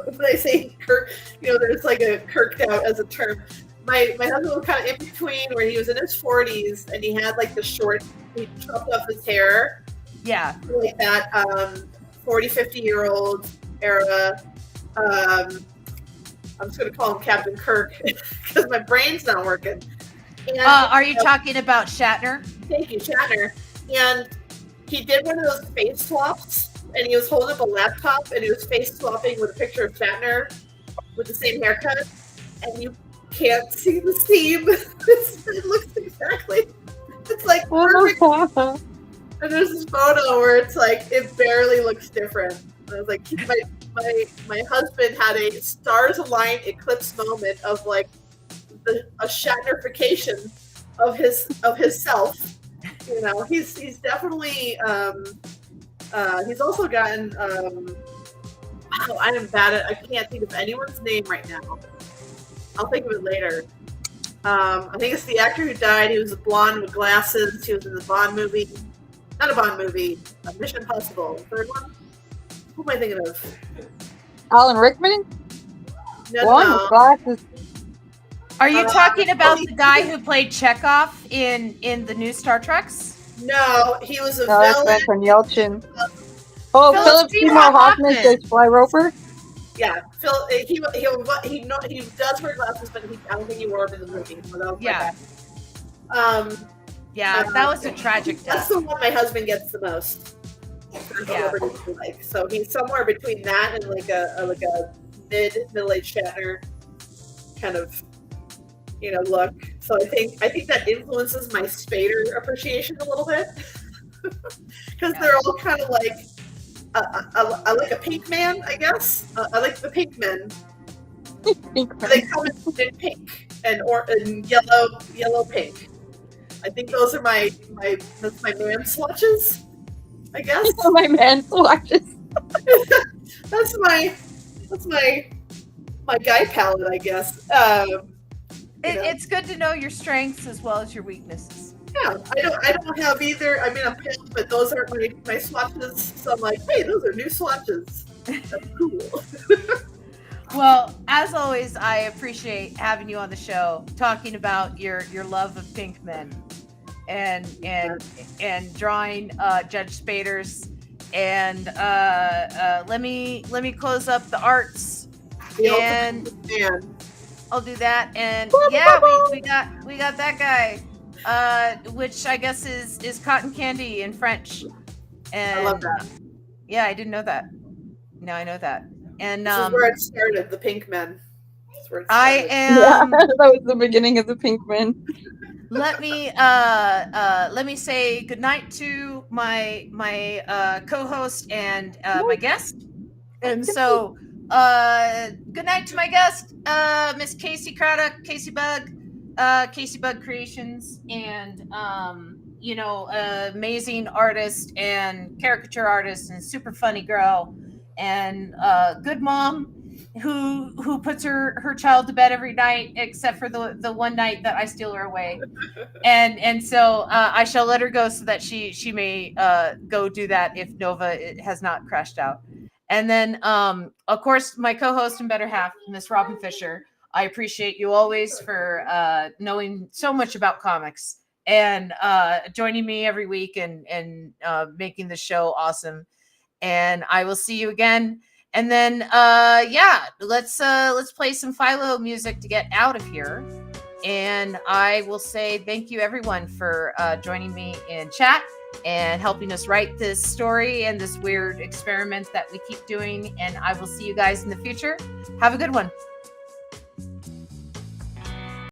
when I say Kirk, there's like a kirked out as a term. My husband was kind of in between where he was in his 40s and he had like the short, he chopped off his hair. Yeah. Like that 40, 50-year-old era. I'm just going to call him Captain Kirk because my brain's not working. And, are you talking about Shatner? Thank you, Shatner. And he did one of those face swaps, and he was holding up a laptop, and he was face swapping with a picture of Shatner with the same haircut, and you can't see the seam. It looks exactly. It's like perfect. And there's this photo where it's like it barely looks different. I was like, my husband had a stars aligned eclipse moment of like a Shatnerification of his self. He's definitely he's also gotten I am bad at, I can't think of anyone's name right now. I'll think of it later. I think it's the actor who died. He was a blonde with glasses. He was in the Bond movie. Not a Bond movie. Mission Impossible. Third one? Who am I thinking of? Alan Rickman? No. Glasses. Are you talking about the guy who played Chekhov in the new Star Treks? No, he was a villain. That's from Yelchin. Philip Seymour Hoffman says Fly Roper? Yeah, Phil. He does wear glasses, but I don't think he wore them in the movie. So that was that was a tragic death. That's the one my husband gets the most. Yeah. So he's somewhere between that and like a middle-aged Shatner kind of look. So I think that influences my Spader appreciation a little bit because they're all kind of like I like a pink man, I guess. I like the pink men. They come in pink and yellow pink. I think those are that's my man swatches, I guess. My man swatches. that's my guy palette, I guess. It's good to know your strengths as well as your weaknesses. Yeah, I don't have either. I mean, I'm pale, but those aren't my swatches. So I'm like, hey, those are new swatches. That's cool. Well, as always, I appreciate having you on the show, talking about your love of pink men, and drawing Judge Spader's And let me close up the arts, The and ultimate man. I'll do that. And yeah, we got that guy, which I guess is cotton candy in French. And I love that. yeah, I didn't know that. Now I know that. And This is where it started. The pink men. That's where it I started. am. that was the beginning of the Pink Men. Let me say goodnight to my co-host and my guest. And so good night to my guest, Miss Casey Craddock, Casey Bug Creations, and amazing artist and caricature artist and super funny girl, and good mom who puts her child to bed every night except for the one night that I steal her away. And so I shall let her go so that she may go do that if Nova has not crashed out. And then of course my co-host and better half, Miss Robin Fisher. I appreciate you always for knowing so much about comics and joining me every week and making the show awesome. And I will see you again. And then let's play some Philo music to get out of here. And I will say thank you, everyone, for joining me in chat and helping us write this story and this weird experiment that we keep doing. And I will see you guys in the future. Have a good one.